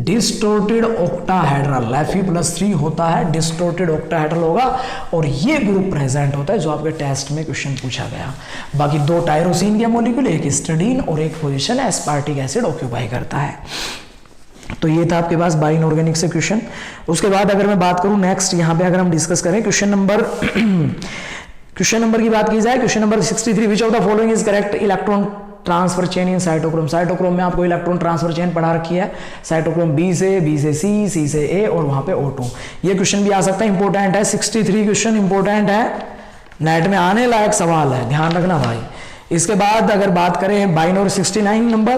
डिस्टोर्टेड ऑक्टाहेड्रल, Fe+3 होता है डिस्टोर्टेड ऑक्टाहेड्रल होगा, और ये ग्रुप प्रेजेंट होता है जो आपके टेस्ट में क्वेश्चन पूछा गया। बाकी 2 टायरोसिन के मॉलिक्यूल, एक हिस्टिडीन और एक पोजीशन एस्पार्टिक एसिड ऑक्यूपाई करता है। तो ये था आपके पास बाय इनऑर्गेनिक से क्वेश्चन। उसके बाद अगर मैं बात करूं नेक्स्ट, यहाँ पे अगर हम डिस्कस करें क्वेश्चन नंबर की बात की जाए, question number 63, which of the following is correct electron transfer chain in cytochrome. Cytochrome में आपको इलेक्ट्रॉन ट्रांसफर चेन पढ़ा रखी है, साइटोक्रोम B से C, C से A, और वहां पे O2। ये क्वेश्चन भी आ सकता है, इंपॉर्टेंट है, 63 क्वेश्चन इंपॉर्टेंट है, नेट में आने लायक सवाल है, ध्यान रखना भाई। इसके बाद अगर बात करें बाइनोर 69 number,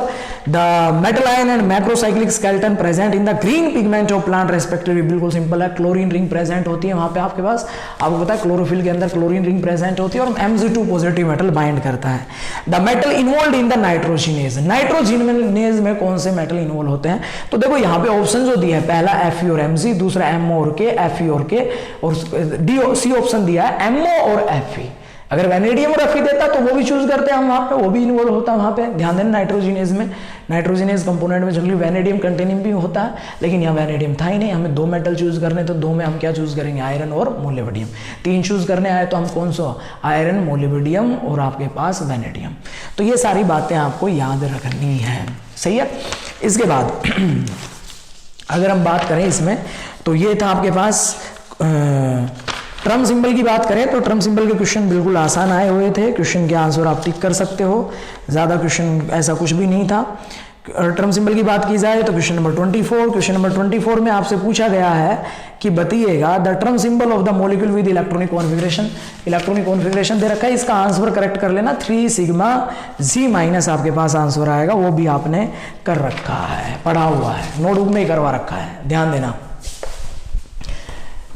the metal ion and macrocyclic skeleton present in the green pigment of plant respectively, बिल्कुल सिंपल है, क्लोरीन रिंग प्रेजेंट होती है वहां पे आपके पास, आपको पता है क्लोरोफिल के अंदर क्लोरीन रिंग प्रेजेंट होती है और Mg2 पॉजिटिव मेटल बाइंड करता है। The metal involve in the nitrogenase, nitrogenase में कौन से मेटल इन्वॉल्व होते हैं, तो देखो यहाँ पे ऑप्शन जो दिया है, पहला Fe और Mg, दूसरा MO और K, Fe और K, और सी ऑप्शन दिया है MO और Fe। अगर वैनेडियम और Fe देता तो वो भी चूज करते हैं हम वहां पे, वो भी इन्वॉल्व होता है वहां पे। ध्यान देना नाइट्रोजिनेज में, नाइट्रोजिनेज कंपोनेंट में जनरली वैनेडियम कंटेनिंग भी होता है, लेकिन यहाँ वैनेडियम था ही नहीं, हमें 2 मेटल चूज करने, तो 2 में हम क्या चूज करेंगे, आयरन और मोलिब्डेनम। 3 चूज करने आए तो हम कौन सा, आयरन, मोलिब्डेनम और आपके पास वैनेडियम। तो ये सारी बातें आपको याद रखनी है, सही है। इसके बाद अगर हम बात करें इसमें, तो ये था आपके पास ट्रम सिंबल की बात करें तो ट्रम सिंबल के क्वेश्चन बिल्कुल आसान आए हुए थे, क्वेश्चन के आंसर आप टिक कर सकते हो, ज़्यादा क्वेश्चन ऐसा कुछ भी नहीं था। ट्रम सिंबल की बात की जाए तो क्वेश्चन नंबर 24, क्वेश्चन नंबर 24 में आपसे पूछा गया है कि बताइएगा the term symbol of the molecule with electronic configuration, electronic configuration दे रखा है, इसका आंसर करेक्ट कर लेना, 3 सिग्मा G माइनस आपके पास आंसर आएगा, वो भी आपने कर रखा है, पढ़ा हुआ है, नोटबुक में ही करवा रखा है, ध्यान देना,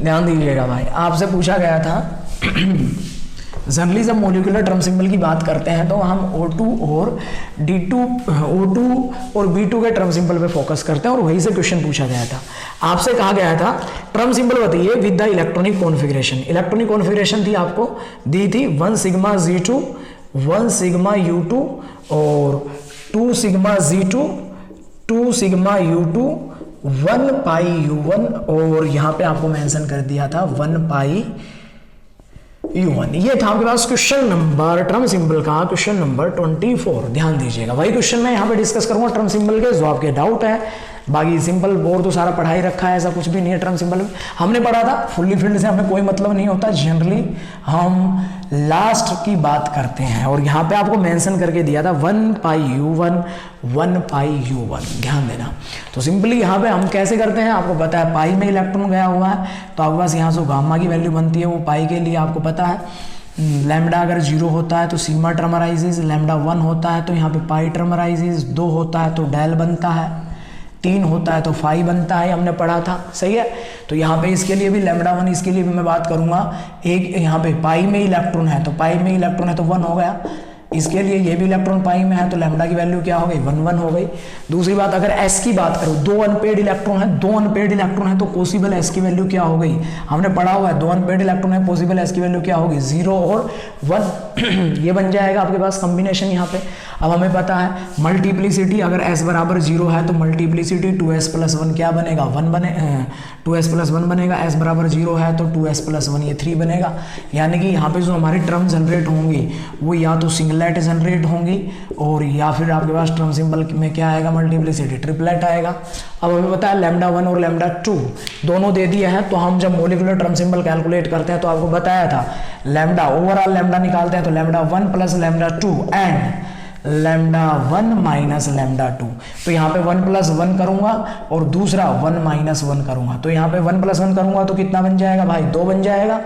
ध्यान दीजिएगा भाई। आपसे पूछा गया था जनरली जब मोलिकुलर ट्रम सिंबल की बात करते हैं तो हम O2 और O2 और B2 के ट्रम सिंबल पे फोकस करते हैं, और वहीं से क्वेश्चन पूछा गया था। आपसे कहा गया था ट्रम सिंबल बताइए with the electronic configuration, electronic configuration थी आपको दी थी 1 सिग्मा G2, 1 सिग्मा U2 और 2 सिग्मा G2, 2 सिग्मा U2, 1 पाई U1, और यहां पे आपको मेंशन कर दिया था 1 पाई U1। ये था आपके पास क्वेश्चन नंबर, ट्रम सिंबल का क्वेश्चन नंबर 24। ध्यान दीजिएगा, वही क्वेश्चन मैं यहाँ पे डिस्कस करूंगा ट्रम सिंबल के, जो आपके डाउट है, बाकी सिंपल बोर्ड तो सारा पढ़ाई रखा है, ऐसा कुछ भी नहीं है। ट्रम सिंबल हमने पढ़ा था, फुल्ली फील्ड से हमें कोई मतलब नहीं होता, जनरली हम लास्ट की बात करते हैं, और यहाँ पे आपको मेंशन करके दिया था 1 पाई U1, 1 पाई U1, ध्यान देना। तो सिंपली यहाँ पे हम कैसे करते हैं, आपको पता है पाई में इलेक्ट्रॉन गया हुआ है, तो आपके पास यहाँ से गामा की वैल्यू बनती है, वो पाई के लिए आपको पता है लैम्डा अगर 0 होता है तो सिग्मा टर्म अराइजेस, लैम्डा 1 होता है तो यहाँ पे पाई टर्म अराइजेस, 2 होता है तो डेल बनता है, 3 होता है तो फाई बनता है, हमने पढ़ा था, सही है। तो यहाँ पे इसके लिए भी लैम्डा 1, इसके लिए भी मैं बात करूंगा, एक यहाँ पे पाई में इलेक्ट्रॉन है तो पाई में इलेक्ट्रॉन है तो 1 हो गया, इसके लिए ये भी इलेक्ट्रॉन पाई में है तो लैम्डा की वैल्यू क्या हो गई, 1 1 हो गई। दूसरी बात, अगर एस की बात करूँ, 2 अनपेड इलेक्ट्रॉन है, 2 अनपेड इलेक्ट्रॉन है तो पॉसिबल एस की वैल्यू क्या हो गई, हमने पढ़ा हुआ है 2 अनपेड इलेक्ट्रॉन है, पॉसिबल एस की वैल्यू क्या होगी, 0 और 1 ये बन जाएगा आपके पास कॉम्बिनेशन यहाँ पे। अब हमें पता है मल्टीप्लिसिटी, अगर s बराबर 0 है तो मल्टीप्लिसिटी 2s प्लस 1 क्या बनेगा, 1 बने 2s प्लस 1 बनेगा, s बराबर 0 है तो 2s प्लस 1 ये 3 बनेगा। यानी कि यहाँ पे जो हमारी टर्म जनरेट होंगी वो या तो सिंगलेट जनरेट होंगी, और या फिर आपके पास ट्रम सिंबल में क्या आएगा, मल्टीप्लिसिटी ट्रिपलेट आएगा। अब हमें पता है लैम्डा 1 और लैम्डा 2 दोनों दे दिए हैं, तो हम जब मोलिकुलर ट्रम सिंबल कैलकुलेट करते हैं तो आपको बताया था लैम्डा, ओवरऑल लैम्डा निकालते हैं तो lambda 1 plus lambda 2 and lambda 1 minus lambda 2। तो यहाँ पे 1 प्लस 1 करूंगा और दूसरा 1 माइनस 1 करूंगा, तो यहाँ पे 1 प्लस 1 करूंगा तो कितना बन जाएगा भाई, 2 बन जाएगा।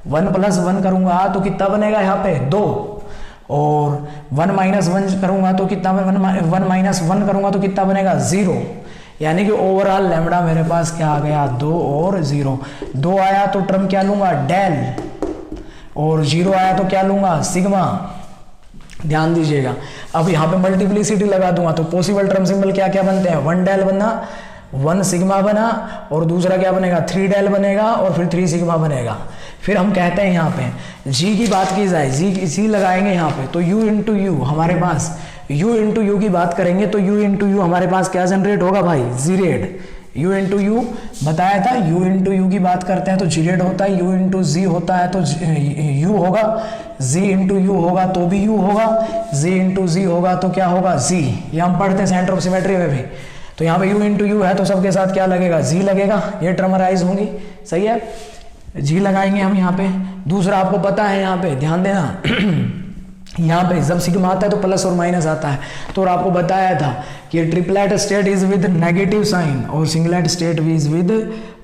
1 प्लस 1 करूंगा तो कितना बनेगा यहाँ पे 2, और 1 माइनस 1 करूंगा तो कितना, 1 माइनस 1 करूंगा तो कितना बनेगा 0। यानी कि ओवरऑल लैम्डा मेरे पास क्या आ गया, 2 और 0। 2 आया तो टर्म क्या लूंगा, डेल, और 0 आया तो क्या लूंगा, सिग्मा। ध्यान दीजिएगा, अब यहाँ पे मल्टीप्लिसिटी लगा दूंगा तो पॉसिबल टर्म सिंबल क्या क्या बनते हैं, 1 डेल बना, 1 सिग्मा बना, और दूसरा क्या बनेगा, 3 डेल बनेगा, और फिर 3 सिग्मा बनेगा। फिर हम कहते हैं यहाँ पे जी की बात की जाए, जी लगाएंगे यहाँ पे तो u इंटू यू, हमारे पास u इंटू यू की बात करेंगे तो u इंटू यू हमारे पास क्या जनरेट होगा भाई, जीरेड। u इंटू यू बताया था, u इंटू यू की बात करते हैं तो जीरेड होता है, u इंटू जी होता है तो u होगा, z इंटू यू होगा तो भी u होगा, z इंटू जी होगा तो क्या होगा, z। ये हम पढ़ते हैं सेंटर ऑफ सिमेट्री में भी। तो यहाँ पे u इंटू यू है तो सबके साथ क्या लगेगा, z लगेगा, ये टर्मराइज होंगी, सही है, जी लगाएंगे हम यहाँ पे। दूसरा आपको पता है यहाँ पे ध्यान देना यहाँ पे जब सिग्मा आता है तो प्लस और माइनस आता है, तो और आपको बताया था कि triplet state is with negative sign और singlet state is with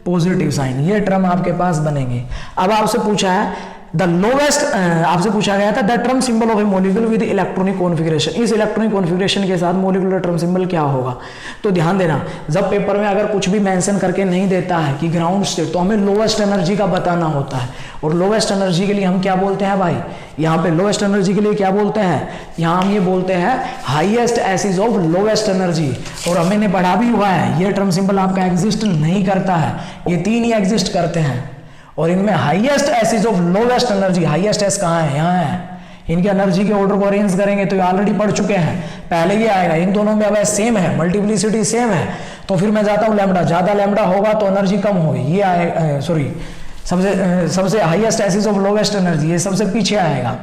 positive sign, ये टर्म आपके पास बनेंगे। अब आपसे पूछा है द लोवेस्ट, आपसे पूछा गया था the term symbol of A molecule with electronic configuration, इस इलेक्ट्रॉनिक कॉन्फ़िगरेशन के साथ मॉलिक्यूलर टर्म सिंबल क्या होगा। तो ध्यान देना, जब पेपर में अगर कुछ भी मेंशन करके नहीं देता है कि ग्राउंड स्टेट, तो हमें लोवेस्ट एनर्जी का बताना होता है। और लोवेस्ट एनर्जी के लिए हम क्या बोलते हैं भाई, यहाँ पे लोवेस्ट एनर्जी के लिए क्या बोलते हैं, यहाँ हम ये बोलते हैं highest S is of lowest energy. और हमने पढ़ा भी हुआ है, ये टर्म सिंबल आपका एग्जिस्ट नहीं करता है, ये तीन ही एग्जिस्ट करते हैं। और इनमें highest S is of lowest energy, highest S कहाँ है, यहाँ है। इनके एनर्जी के ऑर्डर को अरेंज करेंगे तो ये ऑलरेडी पढ़ चुके हैं, पहले ये आएगा। इन दोनों में अब सेम है, मल्टीप्लिसिटी सेम है, तो फिर मैं जाता हूँ लैम्डा, ज्यादा लैम्डा होगा तो एनर्जी कम होगी, ये आएगा, सॉरी सबसे highest S is of lowest energy, ये सबसे पीछे आएगा।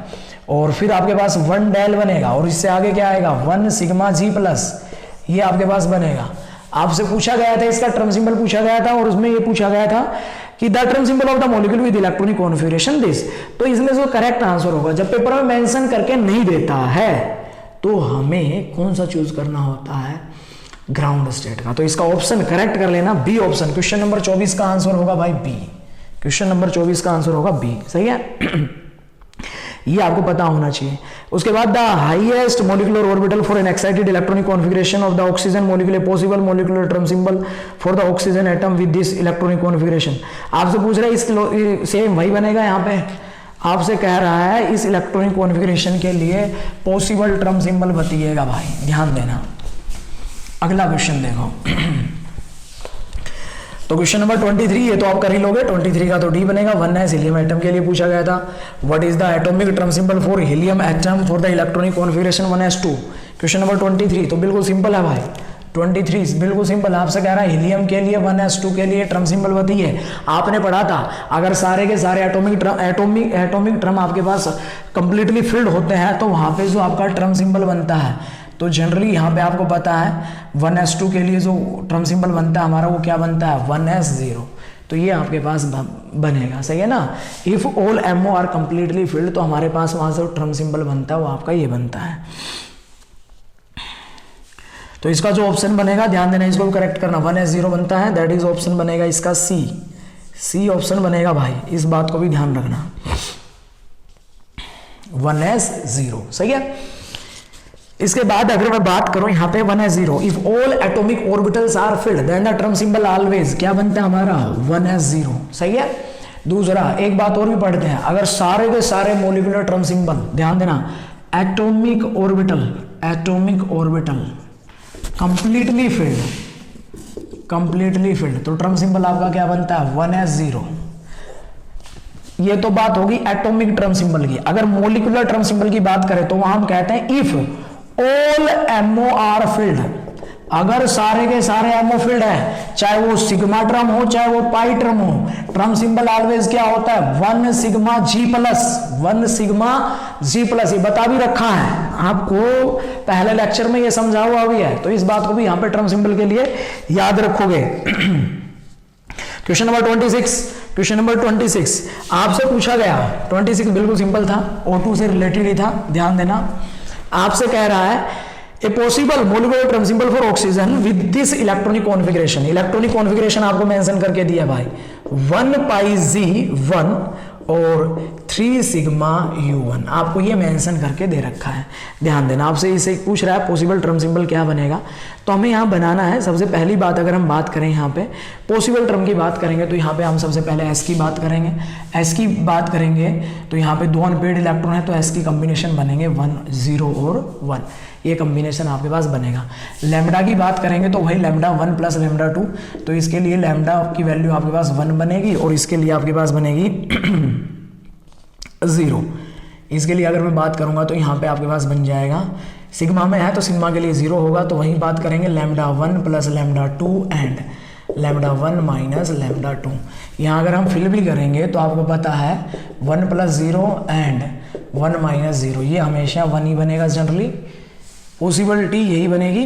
और फिर आपके पास 1 डेल बनेगा, और इससे आगे क्या आएगा 1 सिग्मा जी प्लस, ये आपके पास बनेगा। आपसे पूछा गया था, इसका टर्म सिंबल पूछा गया था, और उसमें ये पूछा गया था कि the term symbol of the molecule with electronic configuration this. तो इसमें जो करेक्ट आंसर होगा, जब पेपर में मेंशन करके नहीं देता है तो हमें कौन सा चूज करना होता है, ग्राउंड स्टेट का। तो इसका ऑप्शन करेक्ट कर लेना, बी ऑप्शन। क्वेश्चन नंबर 24 का आंसर होगा भाई बी, क्वेश्चन नंबर 24 का आंसर होगा बी, सही है। ये आपको पता होना चाहिए। उसके बाद the highest molecular orbital for an excited electronic configuration of the oxygen molecule, possible molecular term symbol for the oxygen atom with this electronic configuration. आपसे पूछ रहे हैं, इस सेम वही बनेगा, यहाँ पे आपसे कह रहा है इस इलेक्ट्रॉनिक कॉन्फ़िगरेशन के लिए पॉसिबल टर्म सिंबल बताइएगा भाई, ध्यान देना। अगला क्वेश्चन देखो, तो क्वेश्चन नंबर 23, ये तो आप कर ही लोगे। 23 का तो डी बनेगा। 1s हीलियम एटम के लिए पूछा गया था, what is the atomic term symbol for helium atom for the electronic configuration 1s2। Question number 23 तो बिल्कुल सिंपल है भाई, 23 बिल्कुल सिंपल। आपसे कह रहा है हीलियम के लिए 1s2 के लिए टर्म सिंबल बताइए। आपने पढ़ा था अगर सारे के सारे एटॉमिक टर्म आपके पास कंप्लीटली फिल्ड होते हैं तो वहां पे जो आपका टर्म सिंबल बनता है, तो जनरली यहाँ पे आपको पता है 1s2 के लिए जो टर्म सिंबल बनता है हमारा, वो क्या बनता है 1s0। तो ये आपके पास बनेगा, सही है ना। If all MO are completely filled, तो हमारे पास वहां से टर्म सिंबल बनता है वो आपका ये बनता है। तो इसका जो ऑप्शन बनेगा, ध्यान देना, इसको करेक्ट करना, 1s0 बनता है, दैट इज ऑप्शन बनेगा इसका सी ऑप्शन बनेगा भाई, इस बात को भी ध्यान रखना, 1s0, सही है। इसके बाद अगर मैं बात करूं यहाँ पे 1s0, if all atomic orbitals are filled then the term symbol always क्या बनता है हमारा 1s0, सही है। दूसरा एक बात और भी पढ़ते हैं, अगर सारे के सारे मॉलिक्यूलर टर्म सिंबल, ध्यान देना, एटॉमिक ऑर्बिटल कंप्लीटली फिल्ड, तो टर्म सिंबल आपका क्या बनता है 1s0। ये तो बात होगी एटॉमिक टर्म सिंबल की। अगर मॉलिक्यूलर टर्म सिंबल की बात करें तो वहां हम कहते हैं if all MO are filled, अगर सारे के सारे MO फिल्ड है, चाहे वो सिग्मा टर्म हो चाहे वो पाई टर्म हो, टर्म सिंबल ऑलवेज क्या होता है 1 सिग्मा जी प्लस। ये बता भी रखा है आपको, पहले लेक्चर में ये समझा हुआ भी है, तो इस बात को भी यहाँ पे टर्म सिंबल के लिए याद रखोगे। क्वेश्चन नंबर 26 आपसे पूछा गया, 26 बिल्कुल सिंपल था, O2 से रिलेटेड ही था, ध्यान देना। आपसे कह रहा है a possible molecular term symbol for oxygen with this electronic configuration. Electronic configuration आपको मेंशन करके दिया भाई, 1 पाई Z1 और 3 सिग्मा U1, आपको ये मेंशन करके दे रखा है, ध्यान देना। आपसे इसे पूछ रहा है पॉसिबल टर्म सिंबल क्या बनेगा, तो हमें यहाँ बनाना है। सबसे पहली बात अगर हम बात करें यहाँ पे पॉसिबल टर्म की बात करेंगे, तो यहाँ पे हम सबसे पहले S की बात करेंगे, तो यहाँ पे 2 अनपेयर्ड इलेक्ट्रॉन है, तो S की कॉम्बिनेशन बनेंगे 1 0 और 1, ये कॉम्बिनेशन आपके पास बनेगा। लैम्डा की बात करेंगे तो वही लैम्डा 1 प्लस लैम्डा 2, तो इसके लिए लैम्डा की वैल्यू आपके पास 1 बनेगी और इसके लिए आपके पास बनेगी 0। इसके लिए अगर मैं बात करूंगा तो यहाँ पे आपके पास बन जाएगा, सिग्मा में है तो सिग्मा के लिए 0 होगा, तो वहीं बात करेंगे lambda 1 plus lambda 2 and lambda 1 minus lambda 2। यहाँ अगर हम फिल भी करेंगे तो आपको पता है 1 प्लस 0 एंड 1 माइनस 0, ये हमेशा 1 ही बनेगा जनरली, पॉसिबिलिटी यही बनेगी।